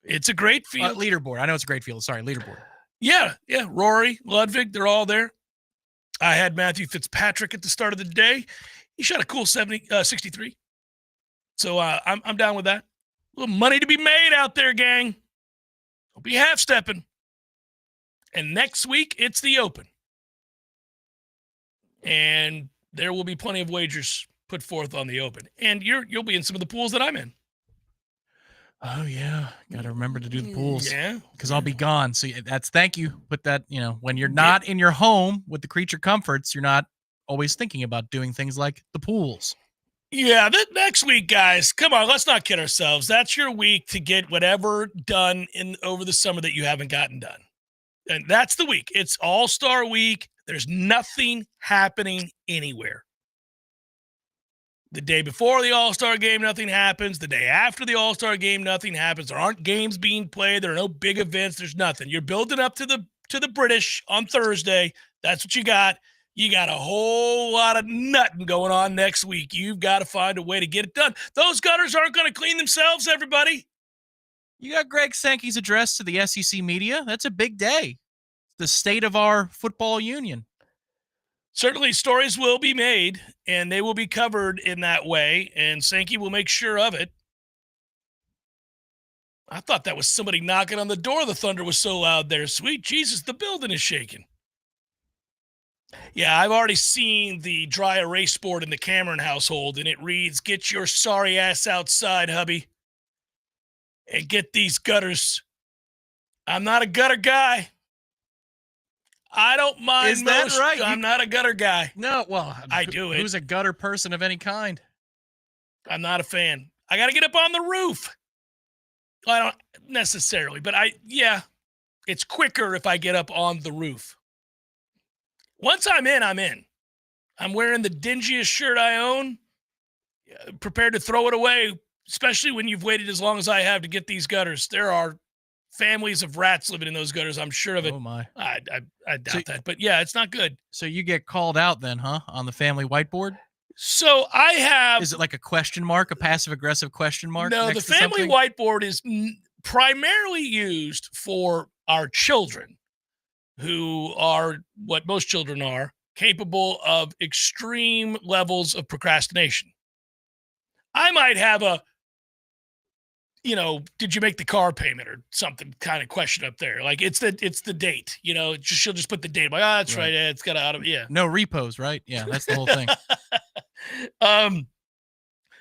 It's a great field. Leaderboard. I know it's a great field. Sorry, leaderboard. Yeah. Rory, Ludwig, they're all there. I had Matthew Fitzpatrick at the start of the day. He shot a cool 63. So I'm down with that. A little money to be made out there, gang. Don't be half-stepping. And next week, it's the Open. And there will be plenty of wagers put forth on the Open. And you'll be in some of the pools that I'm in. Oh, yeah. Got to remember to do the pools. Yeah. Because I'll be gone. So thank you. Put that, when you're not in your home with the creature comforts, you're not always thinking about doing things like the pools. Yeah, next week, guys, come on, let's not kid ourselves. That's your week to get whatever done over the summer that you haven't gotten done. And that's the week. It's All-Star Week. There's nothing happening anywhere. The day before the All-Star game, nothing happens. The day after the All-Star game, nothing happens. There aren't games being played. There are no big events. There's nothing. You're building up to the British on Thursday. That's what you got. You got a whole lot of nutting going on next week. You've got to find a way to get it done. Those gutters aren't going to clean themselves, everybody. You got Greg Sankey's address to the SEC media. That's a big day. The state of our football union. Certainly stories will be made, and they will be covered in that way, and Sankey will make sure of it. I thought that was somebody knocking on the door. The thunder was so loud there. Sweet Jesus, the building is shaking. Yeah, I've already seen the dry erase board in the Cameron household, and it reads, "Get your sorry ass outside, hubby, and get these gutters." I'm not a gutter guy. I don't mind. Is that right? I'm not a gutter guy. No, well, I do it. Who's a gutter person of any kind? I'm not a fan. I got to get up on the roof. Well, I don't necessarily, but it's quicker if I get up on the roof. Once I'm in, I'm in. I'm wearing the dingiest shirt I own, prepared to throw it away, especially when you've waited as long as I have to get these gutters. There are families of rats living in those gutters. I'm sure of it. Oh, my. I doubt that. But, yeah, it's not good. So you get called out then, huh, on the family whiteboard? So I have... Is it like a question mark, a passive-aggressive question mark? No, the family whiteboard is primarily used for our children, who are what most children are, capable of extreme levels of procrastination. I might have did you make the car payment or something kind of question up there? Like it's the date, she'll just put the date. Like, that's right. Yeah, it's got out of, yeah. No repos, right? Yeah, that's the whole thing.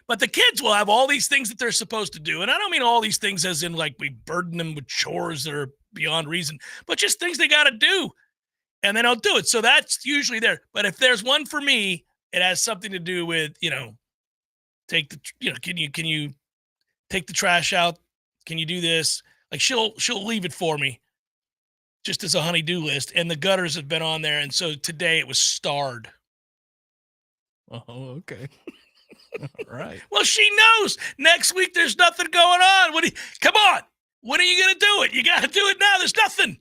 But the kids will have all these things that they're supposed to do. And I don't mean all these things as in like we burden them with chores that are beyond reason, but just things they got to do. And then I'll do it. So that's usually there. But if there's one for me, it has something to do with, can you take the trash out? Can you do this? Like she'll leave it for me just as a honey-do list. And the gutters have been on there. And so today it was starred. Oh, okay. All right. Well, she knows next week there's nothing going on. Come on. When are you going to do it? You got to do it now. There's nothing.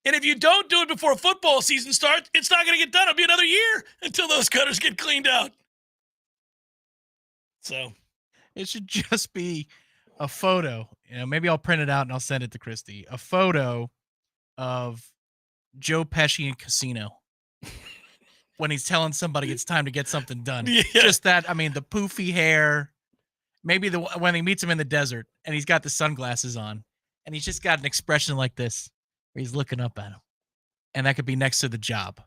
And if you don't do it before football season starts, it's not going to get done. It'll be another year until those gutters get cleaned out. So it should just be a photo. Maybe I'll print it out and I'll send it to Christy. A photo of Joe Pesci in Casino when he's telling somebody it's time to get something done. Yeah. Just that, the poofy hair, maybe when he meets him in the desert and he's got the sunglasses on and he's just got an expression like this where he's looking up at him. And that could be next to the job.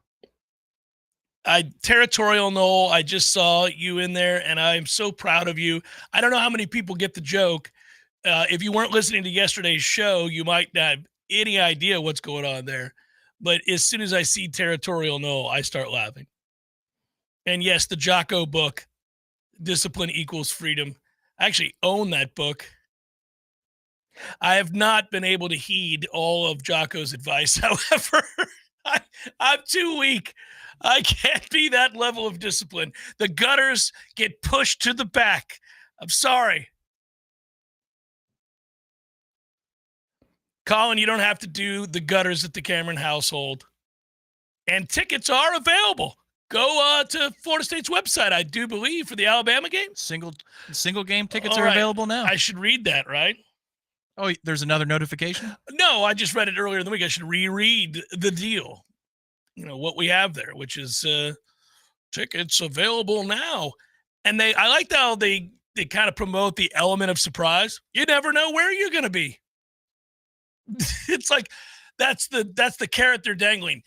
Territorial Nole, I just saw you in there, and I'm so proud of you. I don't know how many people get the joke. If you weren't listening to yesterday's show, you might not have any idea what's going on there. But as soon as I see Territorial Nole, I start laughing. And yes, the Jocko book, Discipline Equals Freedom. I actually own that book. I have not been able to heed all of Jocko's advice, however. I'm too weak. I can't be that level of discipline. The gutters get pushed to the back. I'm sorry. Colin, you don't have to do the gutters at the Cameron household. And tickets are available. Go to Florida State's website, I do believe, for the Alabama game. Single game tickets are available now. I should read that, right? Oh, there's another notification? No, I just read it earlier in the week. I should reread the deal. What we have there, which is tickets available now. And I like how they kind of promote the element of surprise. You never know where you're going to be. It's like that's the carrot they're dangling.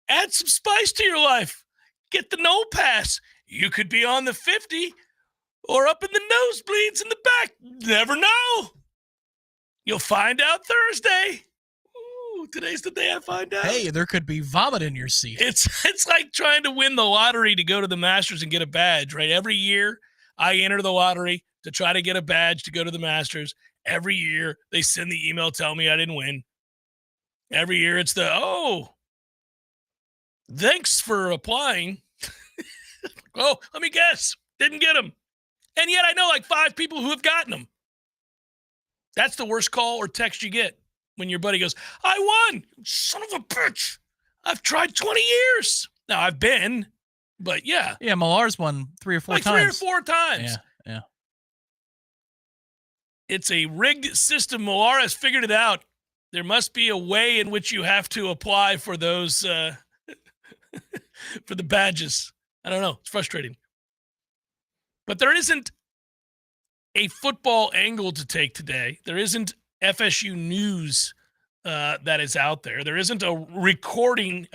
Add some spice to your life. Get the no pass. You could be on the 50 or up in the nosebleeds in the back. Never know. You'll find out Thursday. Ooh, today's the day I find out. Hey, there could be vomit in your seat. It's like trying to win the lottery to go to the Masters and get a badge, right? Every year I enter the lottery to try to get a badge to go to the Masters. Every year they send the email telling me I didn't win. Every year it's thanks for applying. Oh, let me guess. Didn't get them. And yet I know like 5 people who have gotten them. That's the worst call or text you get when your buddy goes, I won. Son of a bitch. I've tried 20 years. Now I've been, but yeah. Yeah, Millar's won 3 or 4 like times. 3 or 4 times. Yeah. It's a rigged system. Millar has figured it out. There must be a way in which you have to apply for those, for the badges. I don't know. It's frustrating. But there isn't a football angle to take today. There isn't FSU news that is out there. There isn't a recruiting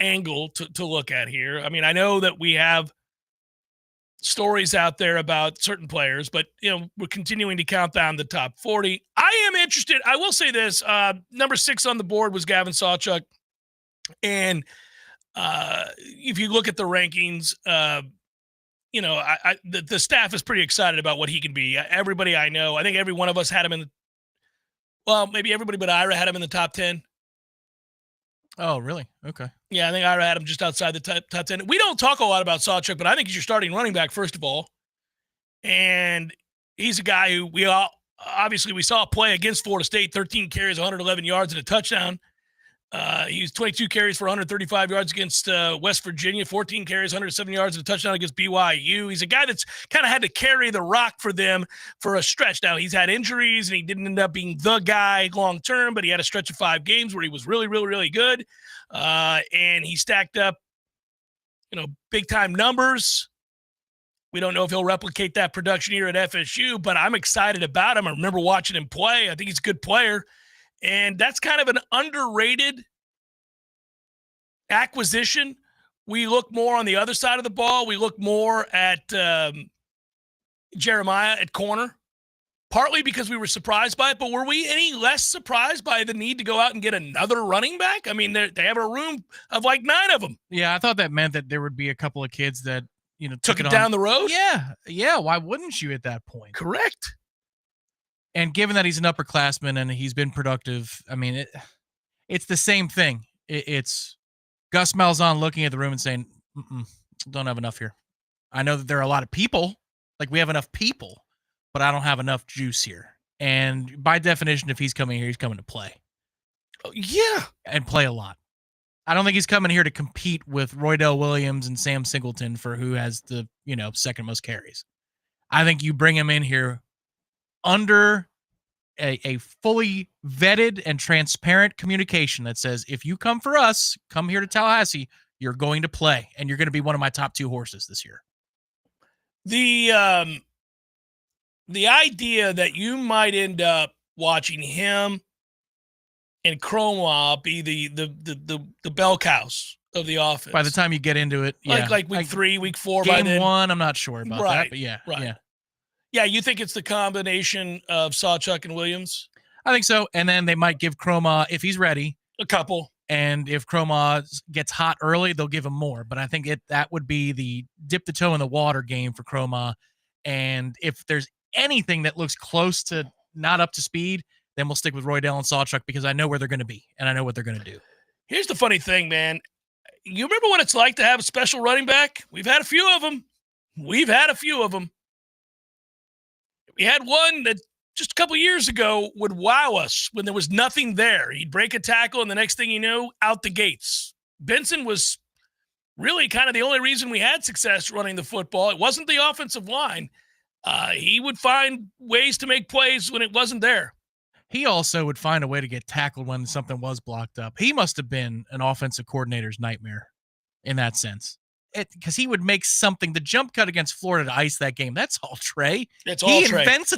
angle to look at here. I mean, I know that we have stories out there about certain players, but we're continuing to count down the top 40. I am interested. I will say this: number 6 on the board was Gavin Sawchuk, and if you look at the rankings, the staff is pretty excited about what he can be. Everybody I know, I think every one of us had him maybe everybody but Ira had him in the top 10. Oh, really? Okay. Yeah, I think Ira had him just outside the top 10. We don't talk a lot about Sawchuk, but I think he's your starting running back, first of all. And he's a guy who we saw play against Florida State, 13 carries, 111 yards, and a touchdown. He was 22 carries for 135 yards against West Virginia, 14 carries, 107 yards, and a touchdown against BYU. He's a guy that's kind of had to carry the rock for them for a stretch. Now, he's had injuries, and he didn't end up being the guy long-term, but he had a stretch of 5 games where he was really, really, really good. And he stacked up, big-time numbers. We don't know if he'll replicate that production here at FSU, but I'm excited about him. I remember watching him play. I think he's a good player. And that's kind of an underrated acquisition. We look more on the other side of the ball. We look more at Jeremiah at corner, partly because we were surprised by it. But were we any less surprised by the need to go out and get another running back? I mean, they have a room of like 9 of them. Yeah, I thought that meant that there would be a couple of kids that, took it down the road. Yeah. Why wouldn't you at that point? Correct. And given that he's an upperclassman and he's been productive, I mean, it's the same thing. It's Gus Malzahn looking at the room and saying, don't have enough here. I know that there are a lot of people, like we have enough people, but I don't have enough juice here. And by definition, if he's coming here, he's coming to play. Oh, yeah. And play a lot. I don't think he's coming here to compete with Roydell Williams and Sam Singleton for who has the, second most carries. I think you bring him in here under a fully vetted and transparent communication that says, if you come for us, come here to Tallahassee, you're going to play, and you're going to be one of my top 2 horses this year. The idea that you might end up watching him and Cromwell be the bell cows of the offense. By the time you get into it, yeah. Like week 3, week 4, by game then. 1, I'm not sure about that, but yeah. Yeah, you think it's the combination of Sawchuk and Williams? I think so. And then they might give Cromwell, if he's ready, a couple. And if Cromwell gets hot early, they'll give him more. But I think that would be the dip the toe in the water game for Cromwell. And if there's anything that looks close to not up to speed, then we'll stick with Roydell and Sawchuk because I know where they're going to be and I know what they're going to do. Here's the funny thing, man. You remember what it's like to have a special running back? We've had a few of them. We had one that just a couple years ago would wow us when there was nothing there. He'd break a tackle, and the next thing you knew, out the gates. Benson was really kind of the only reason we had success running the football. It wasn't the offensive line. He would find ways to make plays when it wasn't there. He also would find a way to get tackled when something was blocked up. He must have been an offensive coordinator's nightmare in that sense. Because he would make something, the jump cut against Florida to ice that game. That's all Trey. He invents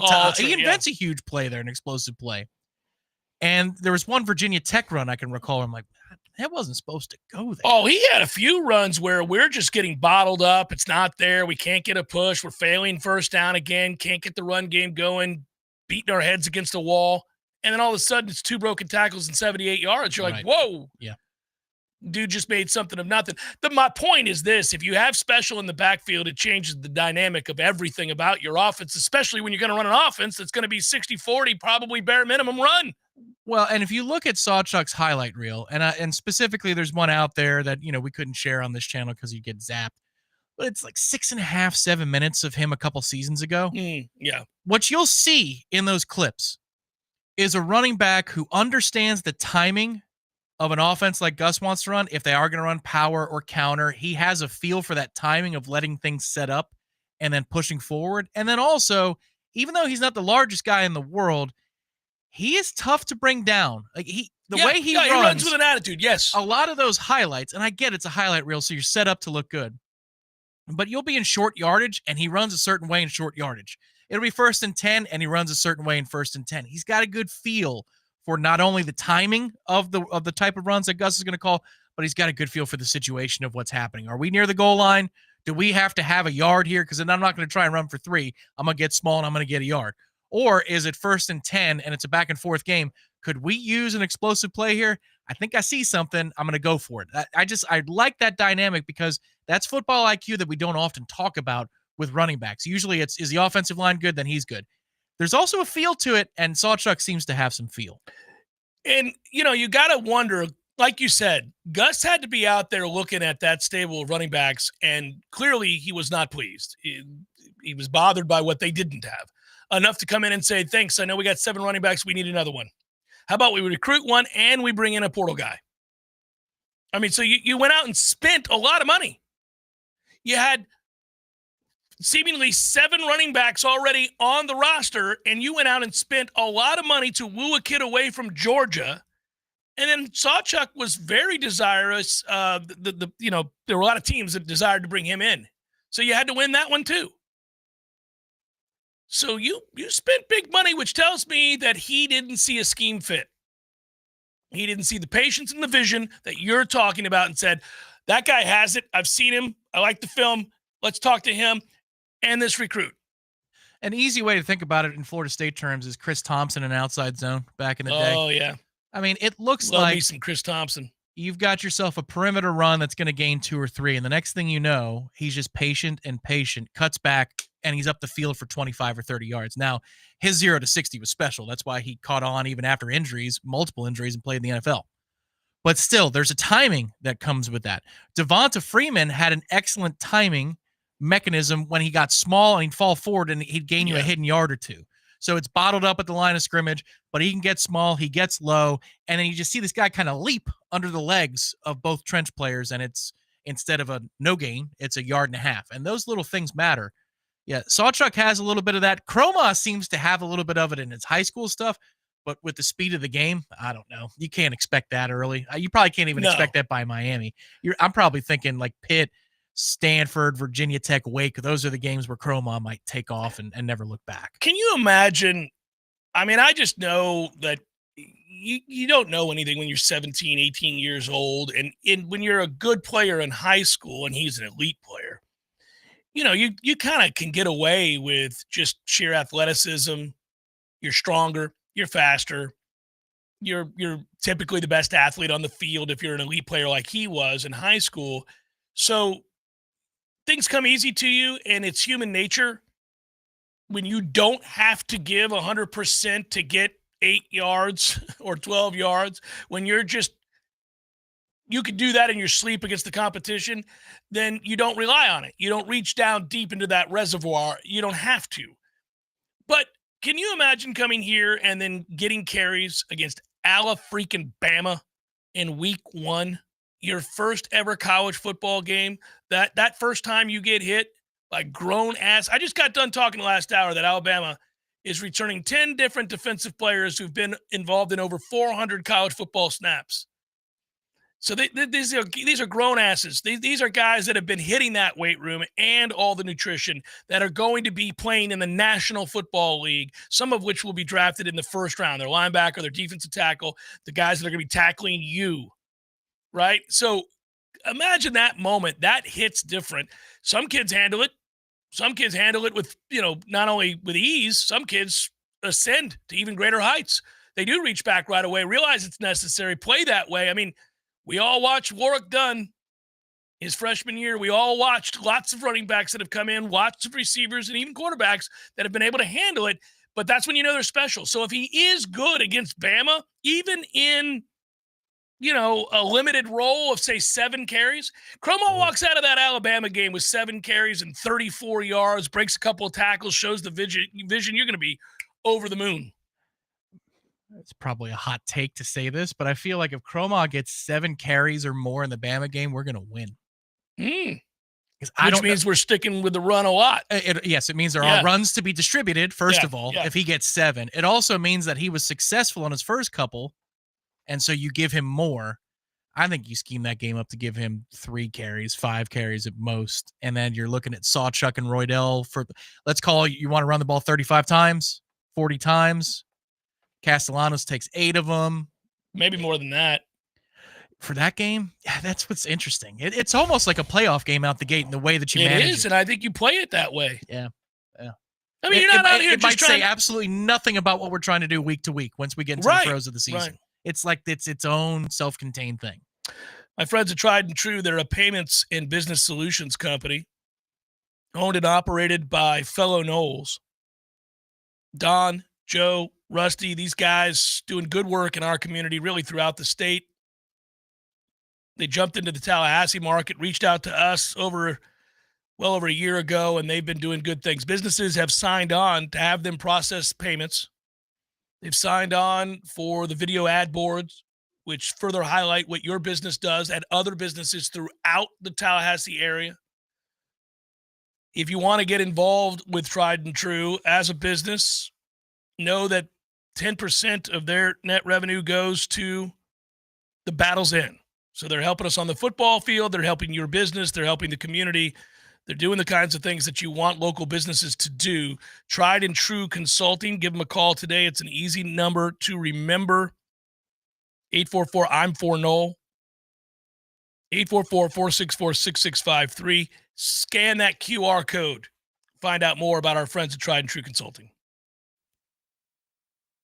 a huge play there, an explosive play. And there was one Virginia Tech run I can recall. I'm like, that wasn't supposed to go there. Oh, he had a few runs where we're just getting bottled up. It's not there. We can't get a push. We're failing first down again. Can't get the run game going. Beating our heads against the wall. And then all of a sudden, it's 2 broken tackles and 78 yards. You're like, whoa. Yeah. Dude just made something of nothing. My point is this. If you have special in the backfield, it changes the dynamic of everything about your offense, especially when you're going to run an offense that's going to be 60-40, probably bare minimum run. Well, and if you look at Sawchuk's highlight reel, and specifically there's one out there that, we couldn't share on this channel because you get zapped, but it's like 6.5, 7 minutes of him a couple seasons ago. Yeah. What you'll see in those clips is a running back who understands the timing of an offense like Gus wants to run. If they are going to run power or counter, he has a feel for that timing of letting things set up and then pushing forward. And then also, even though he's not the largest guy in the world, he is tough to bring down. Like the way he runs with an attitude. Yes. A lot of those highlights, and I get it's a highlight reel, so you're set up to look good, but you'll be in short yardage and he runs a certain way in short yardage. It'll be 1st and 10 and he runs a certain way in 1st and 10. He's got a good feel for not only the timing of the type of runs that Gus is going to call, but he's got a good feel for the situation of what's happening. Are we near the goal line? Do we have to have a yard here? Because then I'm not going to try and run for 3. I'm going to get small and I'm going to get a yard. Or is it 1st and 10 and it's a back and forth game? Could we use an explosive play here? I think I see something. I'm going to go for it. I like that dynamic because that's football IQ that we don't often talk about with running backs. Usually is the offensive line good? Then he's good. There's also a feel to it, and Sawchuk seems to have some feel. And, you got to wonder, like you said, Gus had to be out there looking at that stable of running backs, and clearly he was not pleased. He was bothered by what they didn't have. Enough to come in and say, thanks, I know we got 7 running backs, we need another one. How about we recruit one and we bring in a portal guy? I mean, so you went out and spent a lot of money. You had seemingly 7 running backs already on the roster, and you went out and spent a lot of money to woo a kid away from Georgia. And then Sawchuk was very desirous. There were a lot of teams that desired to bring him in. So you had to win that one too. So you spent big money, which tells me that he didn't see a scheme fit. He didn't see the patience and the vision that you're talking about and said, that guy has it. I've seen him. I like the film. Let's talk to him and this recruit. An easy way to think about it in Florida State terms is Chris Thompson in outside zone back in the day. Oh, yeah. I mean, it looks Love like me some Chris Thompson. You've got yourself a perimeter run that's going to gain 2 or 3, and the next thing you know, he's just patient, cuts back, and he's up the field for 25 or 30 yards. Now, his 0 to 60 was special. That's why he caught on even after injuries, multiple injuries, and played in the NFL. But still, there's a timing that comes with that. Devonta Freeman had an excellent timing mechanism when he got small and he'd fall forward and he'd gain you a hidden yard or 2. So it's bottled up at the line of scrimmage, but he can get small, he gets low, and then you just see this guy kind of leap under the legs of both trench players, and it's instead of a no gain, it's 1.5 yards. And those little things matter. Yeah, Sawchuk has a little bit of that. Cromwell seems to have a little bit of it in his high school stuff, but with the speed of the game, I don't know. You can't expect that early. You probably can't even expect that by Miami. I'm probably thinking like Pitt, Stanford, Virginia Tech, Wake. Those are the games where Cromwell might take off and never look back. Can you imagine? I mean, I just know that you don't know anything when you're 17, 18 years old. And when you're a good player in high school and he's an elite player, you kind of can get away with just sheer athleticism. You're stronger, you're faster, you're typically the best athlete on the field if you're an elite player like he was in high school. So things come easy to you, and it's human nature when you don't have to give 100% to get 8 yards or 12 yards, when you could do that in your sleep against the competition, then you don't rely on it. You don't reach down deep into that reservoir. You don't have to. But can you imagine coming here and then getting carries against Alabama in week 1, your first ever college football game, that first time you get hit by grown ass. I just got done talking last hour that Alabama is returning 10 different defensive players who've been involved in over 400 college football snaps. So these are grown asses. These are guys that have been hitting that weight room and all the nutrition, that are going to be playing in the National Football League, some of which will be drafted in the first round. Their linebacker, their defensive tackle, the guys that are going to be tackling you, right? So imagine that moment. That hits different. Some kids handle it. Some kids handle it with, not only with ease, some kids ascend to even greater heights. They do reach back right away, realize it's necessary, play that way. I mean, we all watched Warwick Dunn his freshman year. We all watched lots of running backs that have come in, lots of receivers, and even quarterbacks that have been able to handle it. But that's when you know they're special. So if he is good against Bama, even in, a limited role of, say, 7 carries, Cromo walks out of that Alabama game with 7 carries and 34 yards, breaks a couple of tackles, shows the vision. You're going to be over the moon. It's probably a hot take to say this, but I feel like if Cromog gets 7 carries or more in the Bama game, we're going to win. Which means we're sticking with the run a lot. Yes, it means there are runs to be distributed, first of all, if he gets 7. It also means that he was successful on his first couple, and so you give him more. I think you scheme that game up to give him 3 carries, 5 carries at most, and then you're looking at Sawchuck and Roydell for, let's call, you want to run the ball 35 times, 40 times. Castellanos takes 8 of them. Maybe more than that. For that game, yeah, that's what's interesting. It's almost like a playoff game out the gate in the way that you manage it. It is, and I think you play it that way. Yeah. I mean, you're not out here it just might say absolutely nothing about what we're trying to do week to week once we get into the throes of the season. Right. It's like it's its own self-contained thing. My friends at Tried and True, they're a payments and business solutions company owned and operated by fellow Noles. Don, Joe, Rusty, these guys doing good work in our community, really throughout the state. They jumped into the Tallahassee market, reached out to us well over a year ago, and they've been doing good things. Businesses have signed on to have them process payments. They've signed on for the video ad boards, which further highlight what your business does at other businesses throughout the Tallahassee area. If you want to get involved with Tried and True as a business, know that 10% of their net revenue goes to the Battle's End. So they're helping us on the football field. They're helping your business. They're helping the community. They're doing the kinds of things that you want local businesses to do. Tried and True Consulting. Give them a call today. It's an easy number to remember. 844-I'm-4-NOL. 844-464-6653. Scan that QR code. Find out more about our friends at Tried and True Consulting.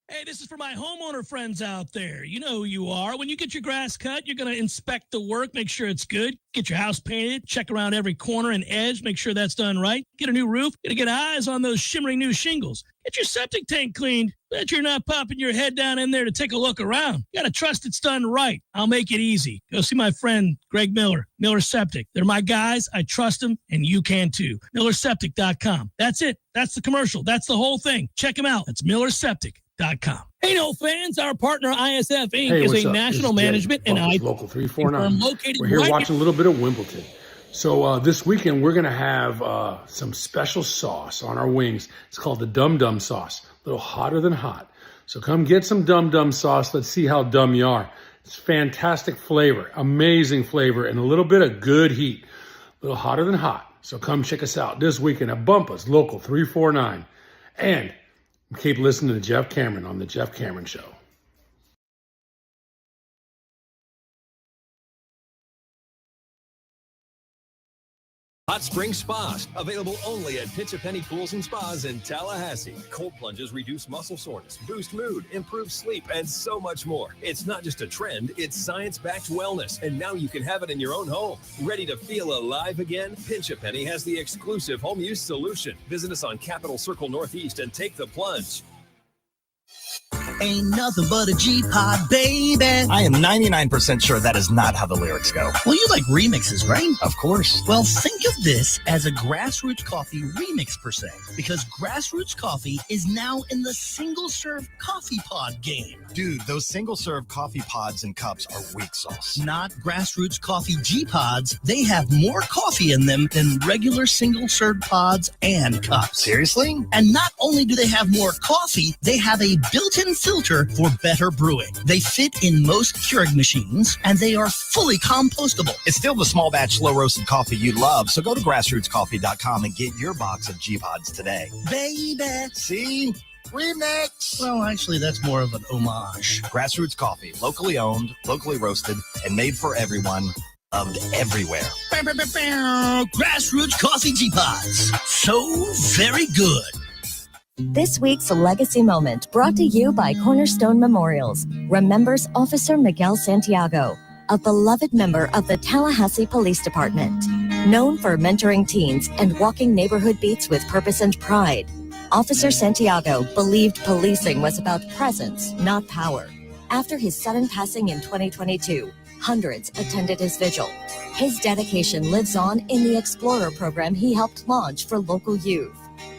Hey, this is for my homeowner friends out there. You know who you are. When you get your grass cut, you're going to inspect the work, make sure it's good. Get your house painted, check around every corner and edge, make sure that's done right. Get a new roof, get to get eyes on those shimmering new shingles. Get your septic tank cleaned. Bet you're not popping your head down in there to take a look around. You got to trust it's done right. I'll make it easy. Go see my friend Greg Miller Septic. They're my guys. I trust them, and you can too. MillerSeptic.com. That's it. That's the commercial. That's the whole thing. Check them out. It's MillerSeptic.com. Hey, no fans, our partner ISF Inc. is a national management and IT Local 349. located We're here right watching a little bit of Wimbledon. So this weekend we're going to have some special sauce on our wings. It's called the Dum Dum sauce, a little hotter than hot. So come get some Dum Dum sauce. Let's see how dumb you are. It's fantastic flavor, amazing flavor, and a little bit of good heat. A little hotter than hot. So come check us out this weekend at Bumpus Local 349. And keep listening to Jeff Cameron on The Jeff Cameron Show. Hot Spring Spas, available only at Pinch a Penny Pools and Spas in Tallahassee. Cold plunges reduce muscle soreness, boost mood, improve sleep, and so much more. It's not just a trend, it's science-backed wellness, and now you can have it in your own home. Ready to feel alive again? Pinch a Penny has the exclusive home use solution. Visit us on Capitol Circle Northeast and take the plunge. Ain't nothing but a G-Pod, baby. I am 99% sure that is not how the lyrics go. Well, you like remixes, right? Of course. Well, think of this as a Grassroots Coffee remix per se, because Grassroots Coffee is now in the single-serve coffee pod game. Dude, those single-serve coffee pods and cups are weak sauce. Not Grassroots Coffee G-Pods. They have more coffee in them than regular single-serve pods and cups. Seriously? And not only do they have more coffee, they have a built-in filter for better brewing. They fit in most Keurig machines, and they are fully compostable. It's still the small batch, slow roasted coffee you love, so go to grassrootscoffee.com and get your box of G-Pods today. Baby. See? Remix! Well, actually, that's more of an homage. Grassroots Coffee, locally owned, locally roasted, and made for everyone, loved everywhere. Grassroots Coffee G-Pods. So very good. This week's Legacy Moment brought to you by Cornerstone Memorials remembers Officer Miguel Santiago, a beloved member of the Tallahassee Police Department. Known for mentoring teens and walking neighborhood beats with purpose and pride, Officer Santiago believed policing was about presence, not power. After his sudden passing in 2022, hundreds attended his vigil. His dedication lives on in the Explorer program he helped launch for local youth.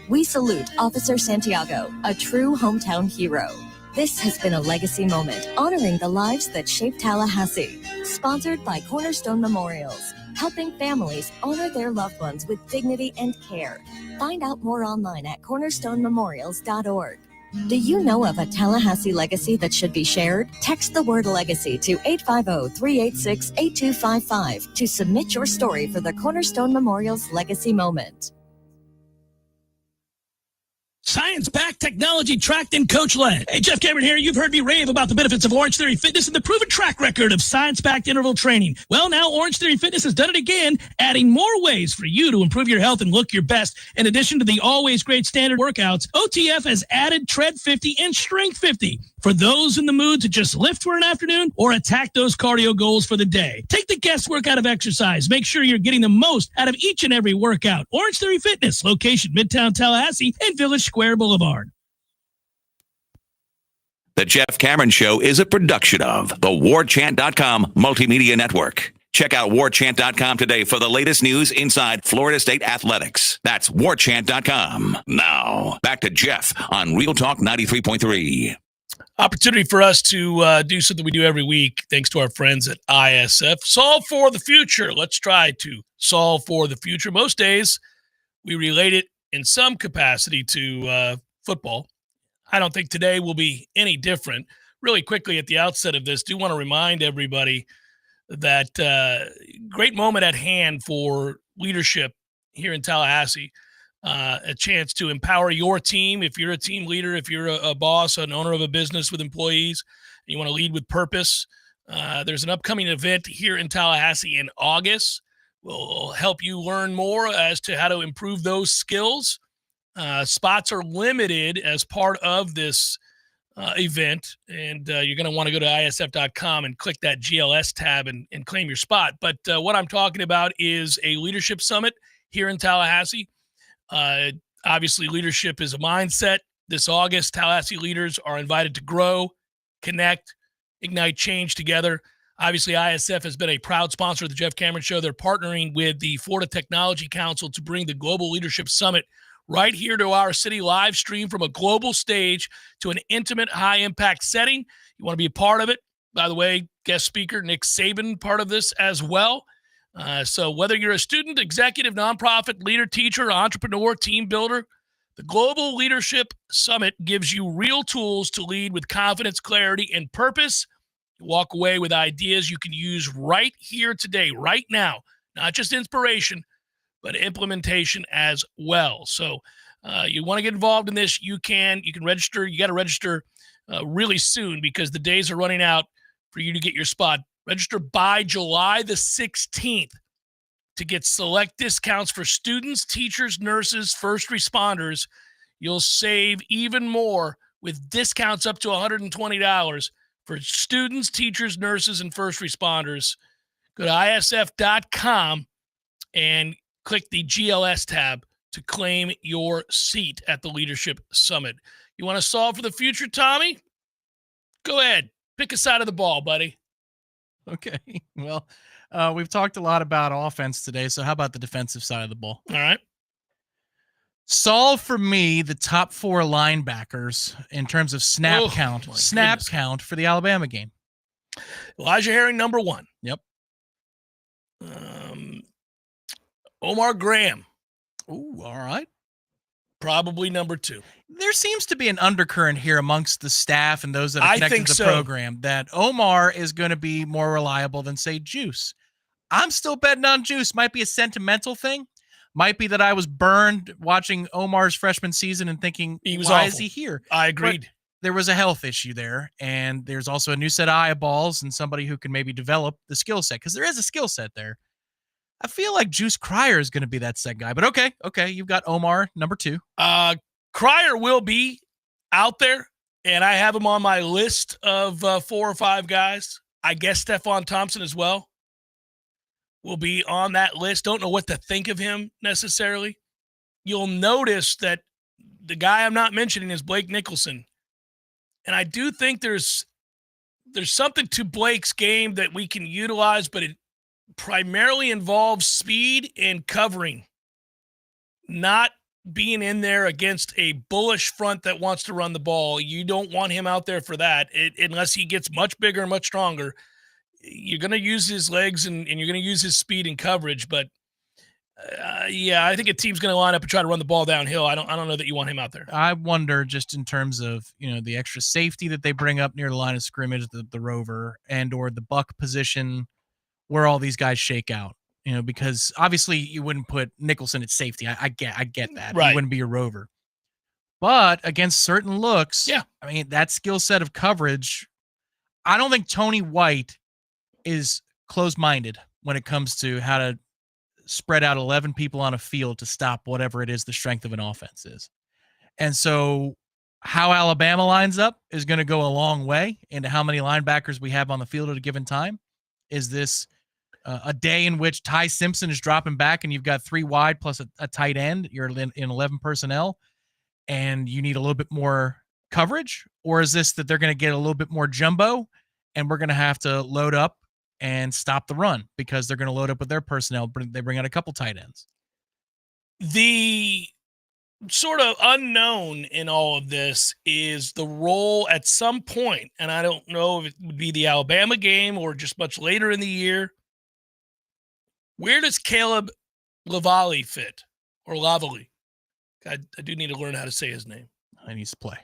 We salute Officer Santiago, a true hometown hero. This has been a legacy moment honoring the lives that shaped Tallahassee. Sponsored by Cornerstone Memorials, helping families honor their loved ones with dignity and care. Find out more online at cornerstonememorials.org. Do you know of a Tallahassee legacy that should be shared? Text the word legacy to 850-386-8255 to submit your story for the Cornerstone Memorials Legacy Moment. Science-backed, technology-tracked, and coach-led. Hey, Jeff Cameron here. You've heard me rave about the benefits of Orange Theory Fitness and the proven track record of science-backed interval training. Well, now Orange Theory Fitness has done it again, adding more ways for you to improve your health and look your best. In addition to the always great standard workouts, OTF has added Tread 50 and Strength 50 for those in the mood to just lift for an afternoon or attack those cardio goals for the day. Take the guesswork out of exercise. Make sure you're getting the most out of each and every workout. Orange Theory Fitness, location Midtown Tallahassee and Village Square Boulevard. The Jeff Cameron Show is a production of the Warchant.com Multimedia Network. Check out Warchant.com today for the latest news inside Florida State athletics. That's Warchant.com. Now, back to Jeff on Real Talk 93.3. Opportunity for us to do something we do every week, thanks to our friends at ISF. Solve for the future. Let's try to solve for the future. Most days, we relate it in some capacity to football. I don't think today will be any different. Really quickly at the outset of this, do want to remind everybody that great moment at hand for leadership here in Tallahassee. A chance to empower your team. If you're a team leader, if you're a boss, an owner of a business with employees, and you want to lead with purpose, there's an upcoming event here in Tallahassee in August. We'll help you learn more as to how to improve those skills. Spots are limited as part of this event, and you're going to want to go to isf.com and click that GLS tab and claim your spot. But what I'm talking about is a leadership summit here in Tallahassee. Obviously, leadership is a mindset. This August, Tallahassee leaders are invited to grow, connect, ignite change together. Obviously, ISF has been a proud sponsor of the Jeff Cameron Show. They're partnering with the Florida Technology Council to bring the Global Leadership Summit right here to our city, live stream from a global stage to an intimate, high-impact setting. You want to be a part of it. By the way, guest speaker Nick Saban, part of this as well. So whether you're a student, executive, nonprofit, leader, teacher, entrepreneur, team builder, the Global Leadership Summit gives you real tools to lead with confidence, clarity, and purpose. You walk away with ideas you can use right here today, right now. Not just inspiration, but implementation as well. So you want to get involved in this, you can register. You got to register really soon because the days are running out for you to get your spot. Register by July the 16th to get select discounts for students, teachers, nurses, first responders. You'll save even more with discounts up to $120 for students, teachers, nurses, and first responders. Go to isf.com and click the GLS tab to claim your seat at the Leadership Summit. You want to solve for the future, Tommy? Go ahead. Pick a side of the ball, buddy. Okay. Well, we've talked a lot about offense today, so how about the defensive side of the ball? All right. Solve for me the top 4 linebackers in terms of snap count. Snap count for the Alabama game. Elijah Herring, number 1. Yep. Omar Graham. Ooh, all right. Probably number 2. There seems to be an undercurrent here amongst the staff and those that are connected to the program that Omar is going to be more reliable than, say, Juice. I'm still betting on Juice. Might be a sentimental thing. Might be that I was burned watching Omar's freshman season and thinking, why is he here? I agreed. But there was a health issue there, and there's also a new set of eyeballs and somebody who can maybe develop the skill set, because there is a skill set there. I feel like Juice Cryer is going to be that set guy, but okay, you've got Omar, number 2. Cryer will be out there, and I have him on my list of 4 or 5 guys. I guess Stephon Thompson as well will be on that list. Don't know what to think of him necessarily. You'll notice that the guy I'm not mentioning is Blake Nicholson. And I do think there's something to Blake's game that we can utilize, but it primarily involves speed and covering, not being in there against a bullish front that wants to run the ball. You don't want him out there for that unless he gets much bigger and much stronger. You're going to use his legs and you're going to use his speed and coverage. But, I think a team's going to line up and try to run the ball downhill. I don't know that you want him out there. I wonder, just in terms of, the extra safety that they bring up near the line of scrimmage, the rover, and or the buck position, where all these guys shake out. Because obviously you wouldn't put Nicholson at safety. I get that. Right. He wouldn't be a rover. But against certain looks, that skill set of coverage, I don't think Tony White is closed-minded when it comes to how to spread out 11 people on a field to stop whatever it is the strength of an offense is. And so how Alabama lines up is going to go a long way into how many linebackers we have on the field at a given time. Is this a day in which Ty Simpson is dropping back and you've got 3 wide plus a tight end, you're in 11 personnel, and you need a little bit more coverage? Or is this that they're going to get a little bit more jumbo and we're going to have to load up and stop the run because they're going to load up with their personnel, they bring out a couple tight ends? The sort of unknown in all of this is the role at some point, and I don't know if it would be the Alabama game or just much later in the year. Where does Caleb Lavalley fit? Or Lavalley? I do need to learn how to say his name. He needs to play.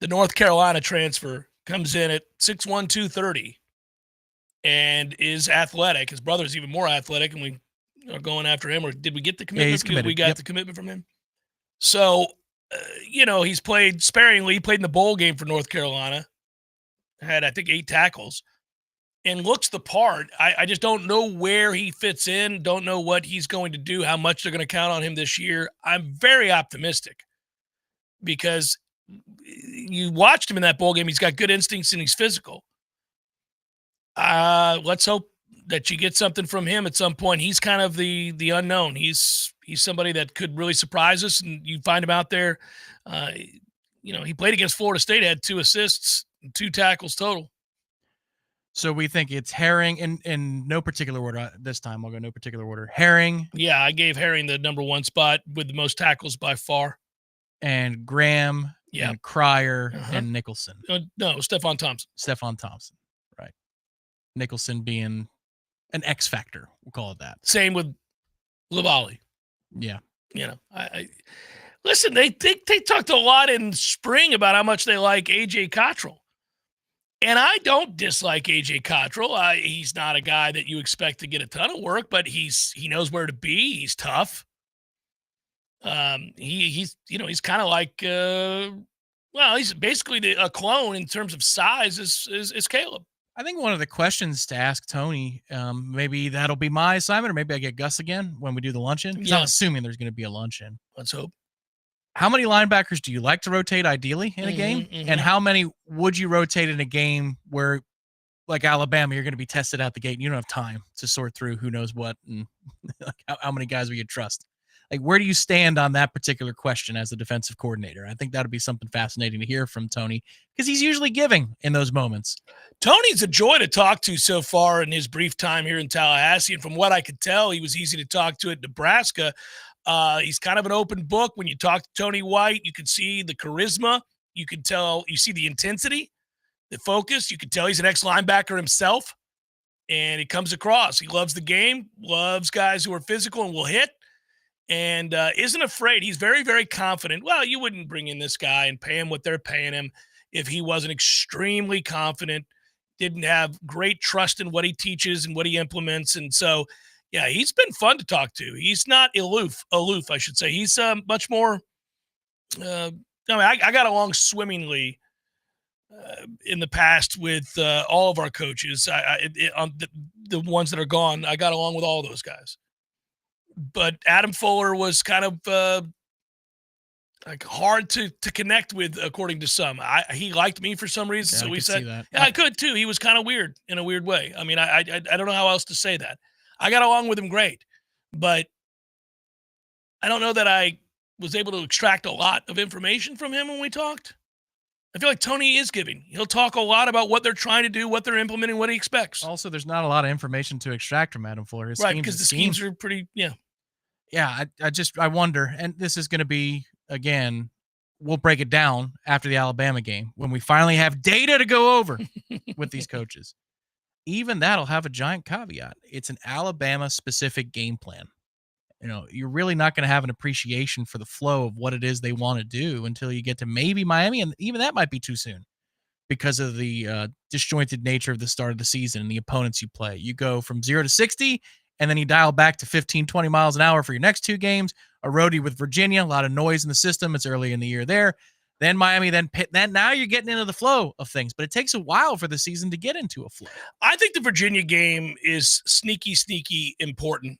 The North Carolina transfer comes in at 6'1", 230 and is athletic. His brother's even more athletic, and we are going after him. Or did we get the commitment? Yeah, he's committed. We got the commitment from him. So, he's played sparingly. He played in the bowl game for North Carolina. Had, I think, 8 tackles. And looks the part. I just don't know where he fits in. Don't know what he's going to do, how much they're going to count on him this year. I'm very optimistic because you watched him in that bowl game. He's got good instincts and he's physical. Let's hope that you get something from him at some point. He's kind of the unknown. He's somebody that could really surprise us, and you find him out there. He played against Florida State, had 2 assists and 2 tackles total. So we think it's Herring in no particular order. This time I'll go no particular order. Herring. Yeah, I gave Herring the number 1 spot with the most tackles by far. And Graham, and Cryer, and Nicholson. No, Stephon Thompson. Stephon Thompson, right. Nicholson being an X factor, we'll call it that. Same with Lavalley. Yeah. I listen, they talked a lot in spring about how much they like A.J. Cottrell. And I don't dislike A.J. Cottrell. He's not a guy that you expect to get a ton of work, but he knows where to be. He's tough. He's kind of like he's basically a clone in terms of size is Caleb. I think one of the questions to ask Tony, maybe that'll be my assignment, or maybe I get Gus again when we do the luncheon. Because I'm assuming there's going to be a luncheon. Let's hope. How many linebackers do you like to rotate ideally in a game? And how many would you rotate in a game where, like Alabama, you're going to be tested out the gate and you don't have time to sort through who knows what and how many guys will you trust? Like, where do you stand on that particular question as a defensive coordinator? I think that'd be something fascinating to hear from Tony because he's usually giving in those moments. Tony's a joy to talk to so far in his brief time here in Tallahassee. And from what I could tell, he was easy to talk to at Nebraska. He's kind of an open book. When you talk to Tony White, you can see the charisma. You can tell, you see the intensity, the focus. You can tell he's an ex-linebacker himself. And it comes across. He loves the game, loves guys who are physical and will hit. And isn't afraid. He's very, very confident. Well, you wouldn't bring in this guy and pay him what they're paying him if he wasn't extremely confident, didn't have great trust in what he teaches and what he implements. And so, yeah, he's been fun to talk to. He's not aloof, I should say. He's much more I got along swimmingly in the past with all of our coaches. On the ones that are gone, I got along with all those guys. But Adam Fuller was kind of like hard to connect with, according to some. He liked me for some reason, so we said, yeah, I could too. He was kind of weird in a weird way. I mean, I don't know how else to say that. I got along with him great, but I don't know that I was able to extract a lot of information from him when we talked. I feel like Tony is giving. He'll talk a lot about what they're trying to do, what they're implementing, what he expects. Also, there's not a lot of information to extract from Adam Fuller. Right, because the schemes are pretty, Yeah, I wonder, and this is going to be, again, we'll break it down after the Alabama game when we finally have data to go over with these coaches. Even that'll have a giant caveat. It's an Alabama-specific game plan. You know, you're really not going to have an appreciation for the flow of what it is they want to do until you get to maybe Miami, and even that might be too soon because of the disjointed nature of the start of the season and the opponents you play. You go from 0 to 60, and then you dial back to 15, 20 miles an hour for your next two games. A roadie with Virginia, a lot of noise in the system. It's early in the year there. Then Miami, then Pitt. Then now you're getting into the flow of things, but it takes a while for the season to get into a flow. I think the Virginia game is sneaky important,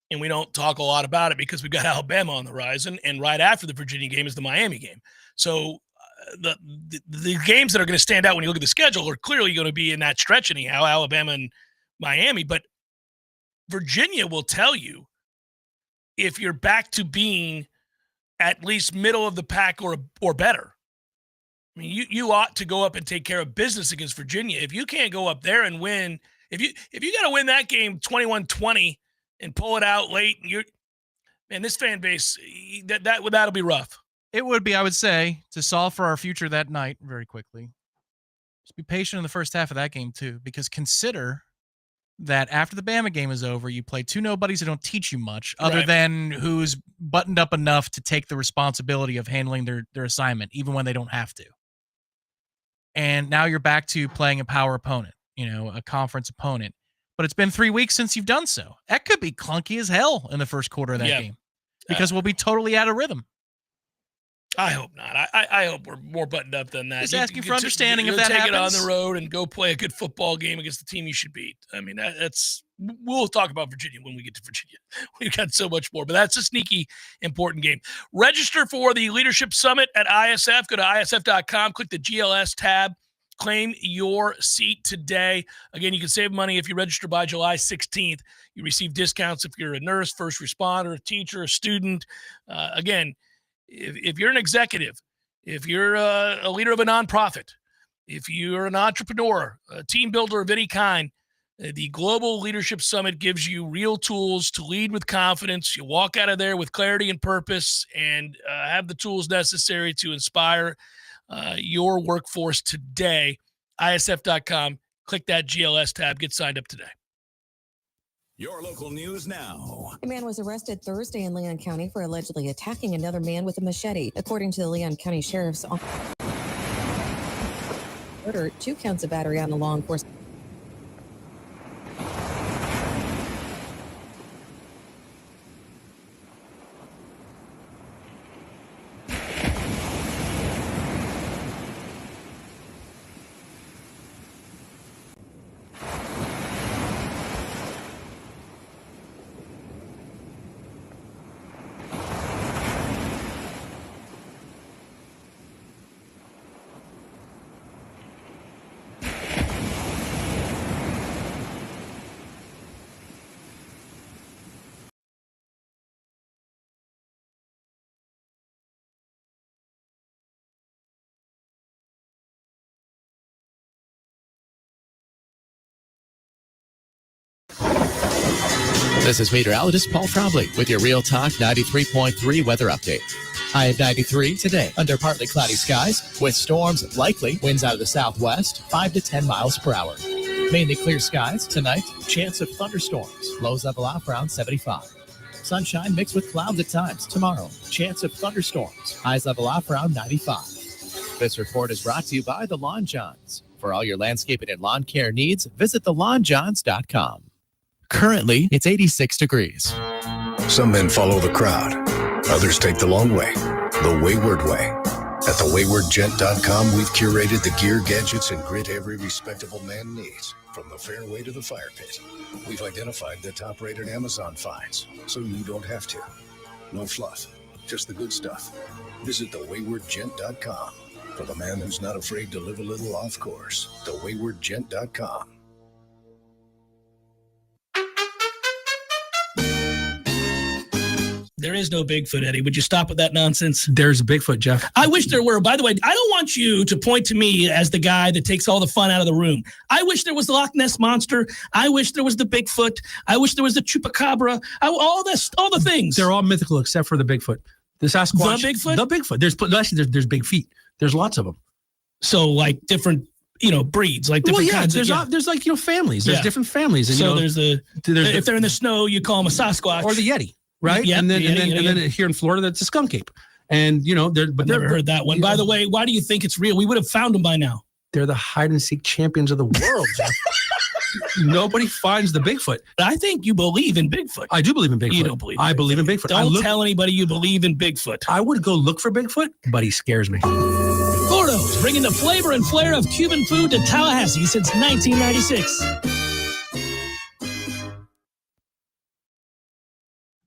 and we don't talk a lot about it because we've got Alabama on the horizon, and right after the Virginia game is the Miami game. So the games that are going to stand out when you look at the schedule are clearly going to be in that stretch anyhow, Alabama and Miami, but Virginia will tell you if you're back to being at least middle of the pack or better. I mean, you ought to go up and take care of business against Virginia. If you can't go up there and win, if you got to win that game 21-20 and pull it out late, and this fan base, that'll be rough. It would be, I would say, to solve for our future that night very quickly. Just be patient in the first half of that game too, because consider that after the Bama game is over, you play two nobodies who don't teach you much other than who's buttoned up enough to take the responsibility of handling their assignment, even when they don't have to. And now you're back to playing a power opponent, a conference opponent. But it's been 3 weeks since you've done so. That could be clunky as hell in the first quarter of that game because we'll be totally out of rhythm. I hope not. I hope we're more buttoned up than that. Just asking for understanding if that happens. Take it on the road and go play a good football game against the team you should beat. I mean, we'll talk about Virginia when we get to Virginia. We've got so much more, but that's a sneaky important game. Register for the Leadership Summit at ISF. Go to ISF.com, click the GLS tab, claim your seat today. Again, you can save money if you register by July 16th. You receive discounts if you're a nurse, first responder, a teacher, a student. Again, if you're an executive, if you're a leader of a nonprofit, if you're an entrepreneur, a team builder of any kind, the Global Leadership Summit gives you real tools to lead with confidence. You walk out of there with clarity and purpose and have the tools necessary to inspire your workforce today. ISF.com. Click that GLS tab. Get signed up today. Your local news now. A man was arrested Thursday in Leon County for allegedly attacking another man with a machete. According to the Leon County Sheriff's Office, murder, 2 counts of battery on a law enforcement. This is meteorologist Paul Trombley with your Real Talk 93.3 weather update. High of 93 today under partly cloudy skies with storms likely, winds out of the southwest, 5 to 10 miles per hour. Mainly clear skies tonight, chance of thunderstorms, lows level out around 75. Sunshine mixed with clouds at times tomorrow, chance of thunderstorms, highs level out around 95. This report is brought to you by the Lawn Johns. For all your landscaping and lawn care needs, visit thelawnjohns.com. Currently, it's 86 degrees. Some men follow the crowd. Others take the long way, the wayward way. At thewaywardgent.com, we've curated the gear, gadgets, and grit every respectable man needs, from the fairway to the fire pit. We've identified the top-rated Amazon finds, so you don't have to. No fluff, just the good stuff. Visit thewaywardgent.com for the man who's not afraid to live a little off course. Thewaywardgent.com. There is no Bigfoot, Eddie. Would you stop with that nonsense? There's a Bigfoot, Jeff. I wish there were. By the way, I don't want you to point to me as the guy that takes all the fun out of the room. I wish there was the Loch Ness Monster. I wish there was the Bigfoot. I wish there was the Chupacabra. All the things. They're all mythical except for the Bigfoot. The Sasquatch. The Bigfoot? The Bigfoot. There's big feet. There's lots of them. So like different, breeds, like different kinds. There's like, families. There's different families. And, so there's if they're in the snow, you call them a Sasquatch. Or the Yeti. Right, yep, and then here in Florida, that's a skunk ape, and I've never heard that one. By the way, why do you think it's real? We would have found them by now. They're the hide and seek champions of the world. Nobody finds the Bigfoot. I think you believe in Bigfoot. I do believe in Bigfoot. You don't believe. I believe in Bigfoot. Don't tell anybody you believe in Bigfoot. I would go look for Bigfoot, but he scares me. Gordo's, bringing the flavor and flair of Cuban food to Tallahassee since 1996.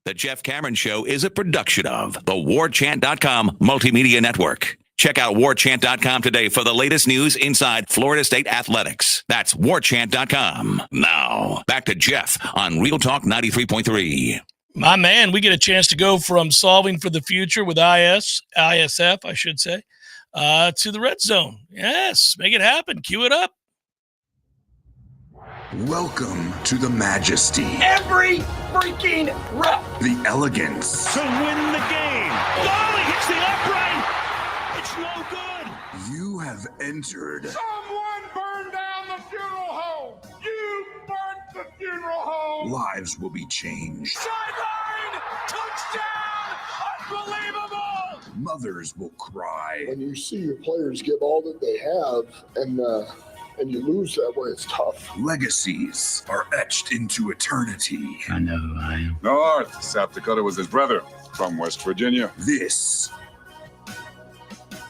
The Jeff Cameron Show is a production of the Warchant.com Multimedia Network. Check out Warchant.com today for the latest news inside Florida State athletics. That's Warchant.com. Now, back to Jeff on Real Talk 93.3. My man, we get a chance to go from solving for the future with ISF, I should say, to the red zone. Yes, make it happen. Cue it up. Welcome to the majesty. Every freaking rep. The elegance. To win the game. Oh, he hits the upright. It's no good. You have entered. Someone burned down the funeral home. You burnt the funeral home. Lives will be changed. Sideline. Touchdown. Unbelievable. Mothers will cry. When you see your players give all that they have and you lose that way, it's tough. Legacies are etched into eternity. I know who I am. North, South Dakota was his brother from West Virginia. This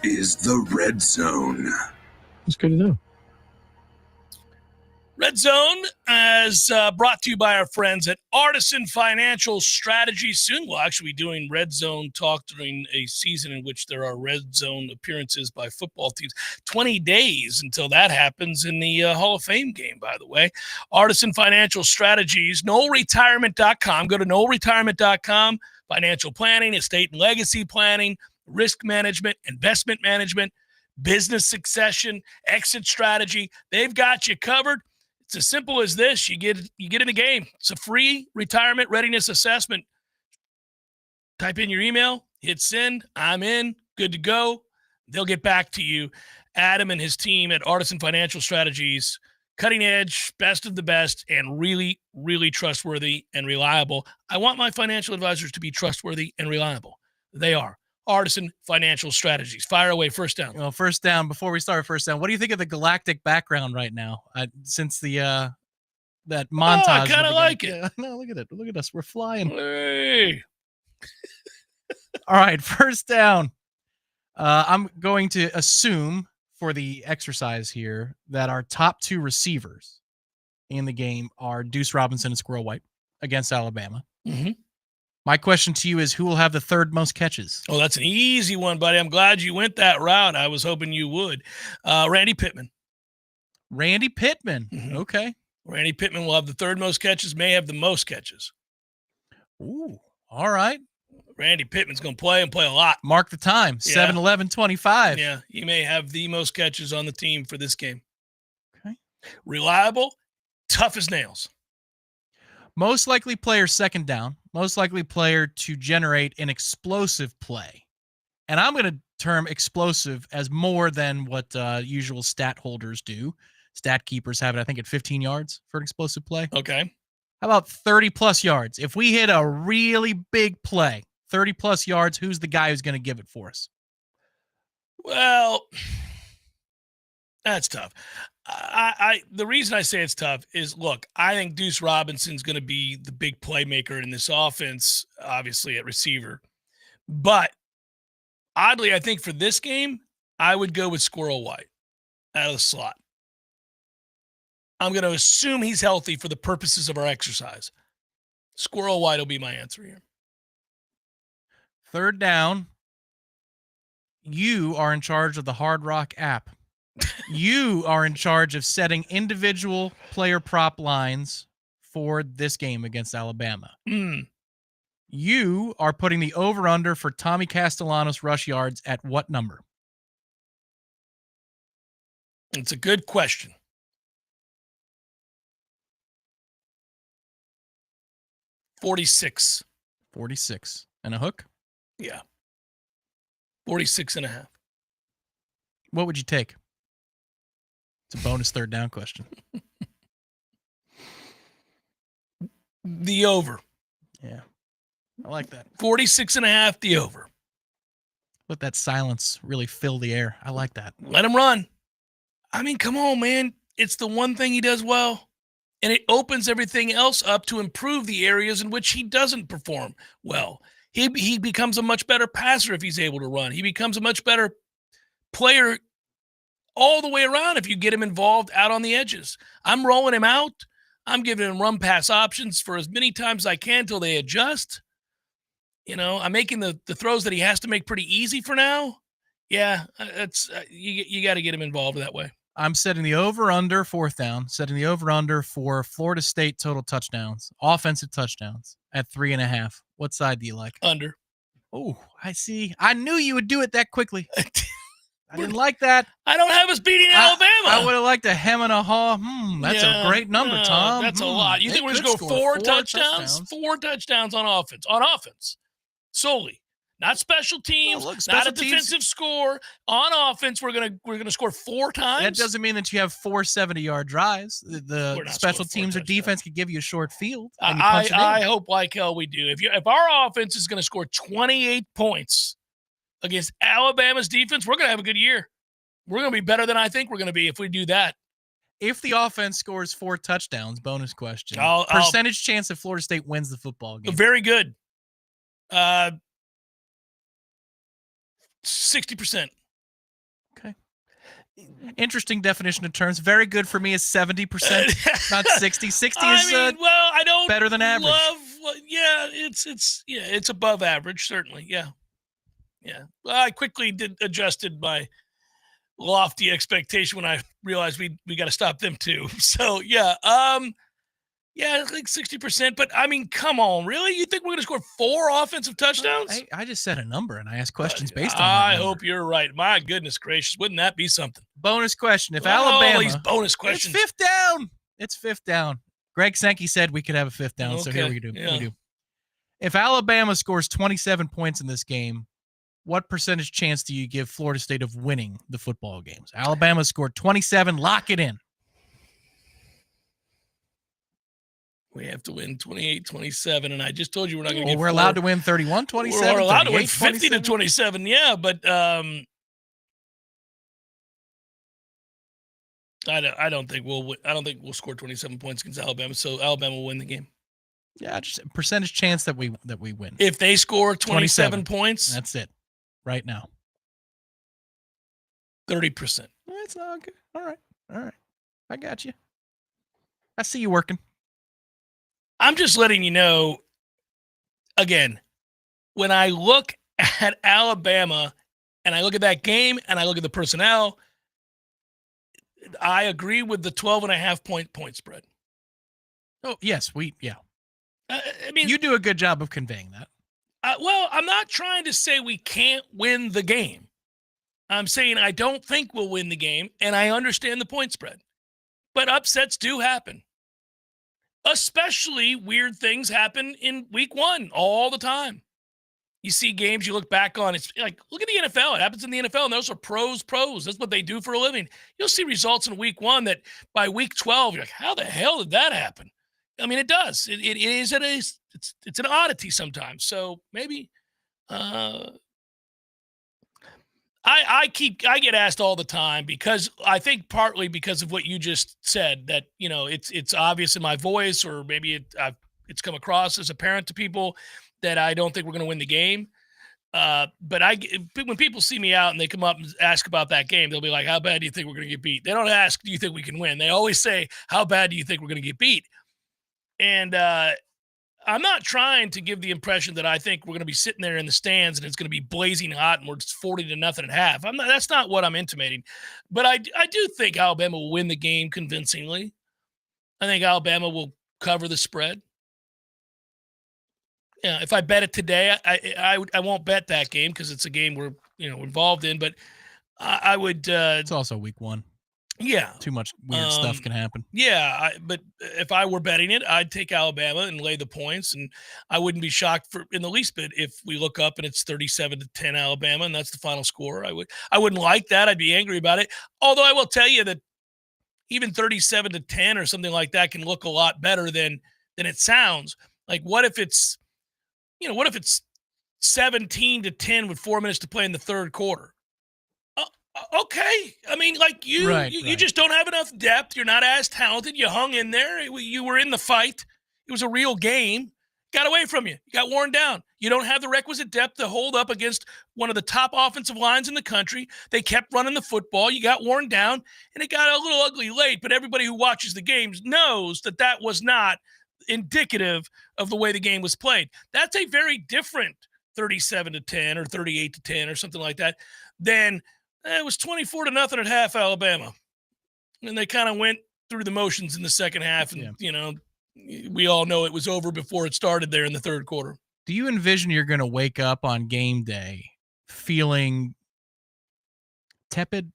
is the Red Zone. It's good to know. Red Zone is brought to you by our friends at Artisan Financial Strategies. Soon we'll actually be doing Red Zone talk during a season in which there are Red Zone appearances by football teams. 20 days until that happens in the Hall of Fame game, by the way. Artisan Financial Strategies, NoleRetirement.com. Go to NoleRetirement.com. Financial planning, estate and legacy planning, risk management, investment management, business succession, exit strategy. They've got you covered. It's as simple as this. You get in the game. It's a free retirement readiness assessment. Type in your email, hit send. I'm in. Good to go. They'll get back to you. Adam and his team at Artisan Financial Strategies, cutting edge, best of the best, and really, really trustworthy and reliable. I want my financial advisors to be trustworthy and reliable. They are. Artisan Financial Strategies. Fire away. First down. Well, first down. Before we start first down, what do you think of the galactic background right now? Since the that montage. Oh, I kind of like it. Yeah, no, look at it. Look at us. We're flying. Hey. All right, first down. I'm going to assume for the exercise here that our top two receivers in the game are Deuce Robinson and Squirrel White against Alabama. Mm-hmm. My question to you is, who will have the third most catches? Oh, that's an easy one, buddy. I'm glad you went that route. I was hoping you would. Randy Pittman. Randy Pittman. Mm-hmm. Okay. Randy Pittman will have the third most catches, may have the most catches. Ooh, all right. Randy Pittman's going to play and play a lot. Mark the time, 7-11-25. Yeah, he may have the most catches on the team for this game. Okay. Reliable, tough as nails. Most likely player second down. Most likely player to generate an explosive play. And I'm going to term explosive as more than what usual stat holders do. Stat keepers have it, I think, at 15 yards for an explosive play. Okay. How about 30-plus yards? If we hit a really big play, 30-plus yards, who's the guy who's going to give it for us? Well, that's tough. The reason I say it's tough is, look, I think Deuce Robinson's going to be the big playmaker in this offense, obviously at receiver. But oddly, I think for this game, I would go with Squirrel White out of the slot. I'm going to assume he's healthy for the purposes of our exercise. Squirrel White will be my answer here. Third down. You are in charge of the Hard Rock app. You are in charge of setting individual player prop lines for this game against Alabama. You are putting the over-under for Tommy Castellanos rush yards at what number? It's a good question. 46. 46. And a hook? Yeah. 46.5. What would you take? It's a bonus third down question. The over. Yeah. I like that. 46.5, the over. Let that silence really fill the air. I like that. Let him run. I mean, come on, man. It's the one thing he does well. And it opens everything else up to improve the areas in which he doesn't perform well. He becomes a much better passer if he's able to run. He becomes a much better player all the way around if you get him involved out on the edges. I'm rolling him out. I'm giving him run-pass options for as many times as I can until they adjust. You know, I'm making the throws that he has to make pretty easy for now. Yeah, that's you got to get him involved that way. I'm setting the over-under fourth down, setting the over-under for Florida State total touchdowns, offensive touchdowns at 3.5. What side do you like? Under. Oh, I see. I knew you would do it that quickly. I didn't like that. I don't have us beating Alabama. I would have liked a hem and a haw. That's a great number, Tom. That's a lot. You think we're going to go four touchdowns? 4 touchdowns on offense. On offense. Solely. Not special teams, not a defensive score. On offense, we're gonna score 4 times. That doesn't mean that you have 4 70-yard drives. The special teams or defense could give you a short field. And you punch it in. I hope, like hell, we do. If our offense is going to score 28 points against Alabama's defense, we're going to have a good year. We're going to be better than I think we're going to be if we do that. If the offense scores 4 touchdowns, bonus question, percentage chance that Florida State wins the football game. Very good. 60%. Okay. Interesting definition of terms. Very good for me is 70%, not 60. 60 is I don't better than average. It's above average, certainly. Yeah. Well, I quickly adjusted my lofty expectation when I realized we got to stop them too. So it's like 60%. But I mean, come on, really? You think we're going to score 4 offensive touchdowns? I just said a number and I asked questions based on that I number. hope you're right. My goodness gracious, wouldn't that be something? Bonus question: If Alabama, these bonus questions. It's 5th down. It's 5th down. Greg Sankey said we could have a 5th down, so here we do. Yeah. We do. If Alabama scores 27 points in this game, what percentage chance do you give Florida State of winning the football games? Alabama scored 27. Lock it in. We have to win 28-27, and I just told you we're not going to get. We're allowed to win 31-27. We're allowed to win 50-27. Yeah, but I don't think we'll score 27 points against Alabama. So Alabama will win the game. Yeah, just a percentage chance that we win. If they score 27 points, that's it. Right now, 30%. That's not good. All right. I got you. I see you working. I'm just letting you know, again, when I look at Alabama and I look at that game and I look at the personnel, I agree with the 12.5 point spread. Oh, yes, I mean, you do a good job of conveying that. Well, I'm not trying to say we can't win the game. I'm saying I don't think we'll win the game, and I understand the point spread. But upsets do happen. Especially weird things happen in week 1 all the time. You see games you look back on, it's like, look at the NFL. It happens in the NFL, and those are pros. That's what they do for a living. You'll see results in week 1 that by week 12, you're like, how the hell did that happen? I mean, it does. It's an oddity sometimes. So maybe I get asked all the time, because I think partly because of what you just said, that, it's obvious in my voice, or maybe it's come across as apparent to people that I don't think we're going to win the game. But when people see me out and they come up and ask about that game, they'll be like, how bad do you think we're going to get beat? They don't ask, do you think we can win? They always say, how bad do you think we're going to get beat? And I'm not trying to give the impression that I think we're going to be sitting there in the stands and it's going to be blazing hot and we're just 40-0 at half. That's not what I'm intimating. But I do think Alabama will win the game convincingly. I think Alabama will cover the spread. Yeah, if I bet it today, I won't bet that game because it's a game we're involved in. But I would. It's also week 1. Yeah, too much weird stuff can happen. Yeah, but if I were betting it, I'd take Alabama and lay the points, and I wouldn't be shocked in the least bit if we look up and it's 37-10 Alabama, and that's the final score. I wouldn't like that. I'd be angry about it. Although I will tell you that even 37-10 or something like that can look a lot better than it sounds. Like, what if it's 17-10 with 4 minutes to play in the third quarter? Okay. I mean, like you just don't have enough depth. You're not as talented. You hung in there. You were in the fight. It was a real game. Got away from you. You got worn down. You don't have the requisite depth to hold up against one of the top offensive lines in the country. They kept running the football. You got worn down, and it got a little ugly late, but everybody who watches the games knows that was not indicative of the way the game was played. That's a very different 37-10 or 38-10 or something like that than it was 24-0 at half Alabama. And they kind of went through the motions in the second half. And, we all know it was over before it started there in the third quarter. Do you envision you're going to wake up on game day feeling tepid?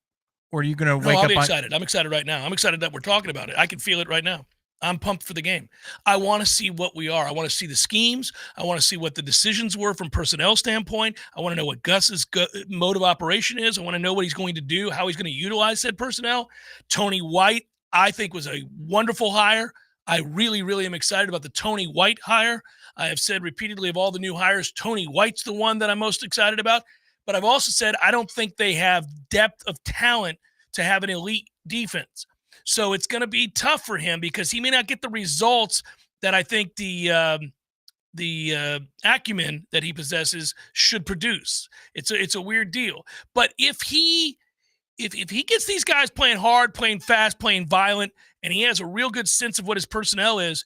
Or are you going to wake up? I'll be excited. I'm excited right now. I'm excited that we're talking about it. I can feel it right now. I'm pumped for the game. I want to see what we are. I want to see the schemes. I want to see what the decisions were from personnel standpoint. I want to know what Gus's mode of operation is. I want to know what he's going to do, how he's going to utilize said personnel. Tony White, I think, was a wonderful hire. I really, really am excited about the Tony White hire. I have said repeatedly, of all the new hires, Tony White's the one that I'm most excited about. But I've also said I don't think they have depth of talent to have an elite defense. So it's going to be tough for him because he may not get the results that I think the acumen that he possesses should produce. It's a weird deal. But if he gets these guys playing hard, playing fast, playing violent, and he has a real good sense of what his personnel is,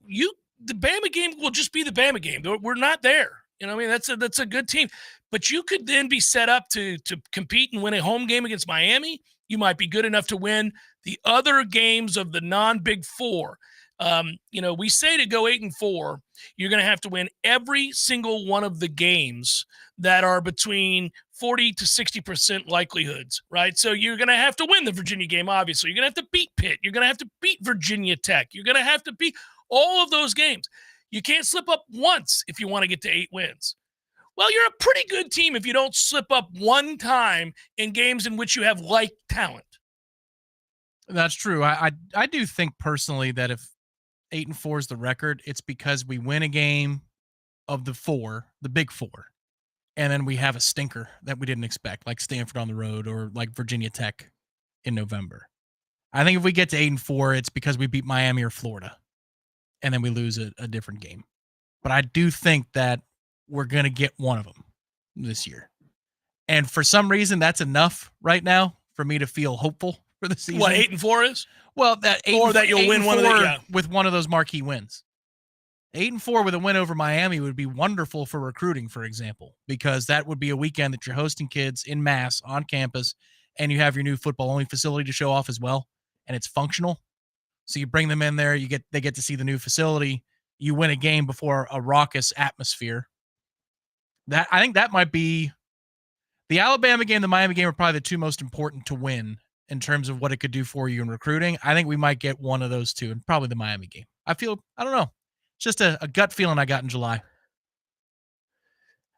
the Bama game will just be the Bama game. We're not there. You know what I mean? That's a good team. But you could then be set up to compete and win a home game against Miami. You might be good enough to win the other games of the non-Big Four. We say to go 8-4, you're going to have to win every single one of the games that are between 40 to 60% likelihoods, right? So you're going to have to win the Virginia game, obviously. You're going to have to beat Pitt. You're going to have to beat Virginia Tech. You're going to have to beat all of those games. You can't slip up once if you want to get to 8 wins. Well, you're a pretty good team if you don't slip up one time in games in which you have like talent. That's true. I do think personally that if 8-4 is the record, it's because we win a game of the Big Four, and then we have a stinker that we didn't expect, like Stanford on the road or like Virginia Tech in November. I think if we get to 8-4, it's because we beat Miami or Florida, and then we lose a different game. But I do think that we're going to get one of them this year. And for some reason, that's enough right now for me to feel hopeful for the season. What, 8-4 is? Well, that you'll win one of the with one of those marquee wins. 8-4 with a win over Miami would be wonderful for recruiting, for example, because that would be a weekend that you're hosting kids in mass on campus, and you have your new football-only facility to show off as well, and it's functional. So you bring them in there, they get to see the new facility. You win a game before a raucous atmosphere. I think that might be the Alabama game, the Miami game are probably the two most important to win in terms of what it could do for you in recruiting. I think we might get one of those two, and probably the Miami game. I don't know. It's just a gut feeling I got in July.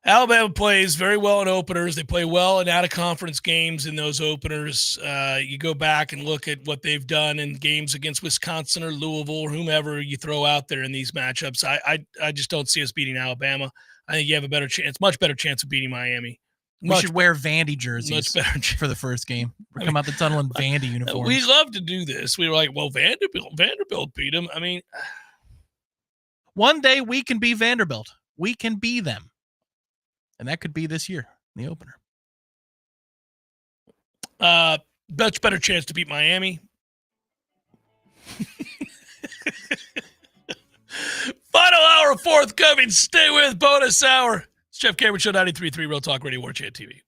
Alabama plays very well in openers. They play well in out-of-conference games in those openers. You go back and look at what they've done in games against Wisconsin or Louisville or whomever you throw out there in these matchups. I just don't see us beating Alabama. I think you have a better chance, much better chance of beating Miami. We should wear Vandy jerseys much better for the first game. We're come out the tunnel in Vandy uniforms. We love to do this. We were like, well, Vanderbilt beat them. I mean, one day we can be Vanderbilt. We can be them. And that could be this year in the opener. Much better chance to beat Miami. Final hour forthcoming. Stay with bonus hour. It's Jeff Cameron Show 93.3 Real Talk Radio Warchant TV.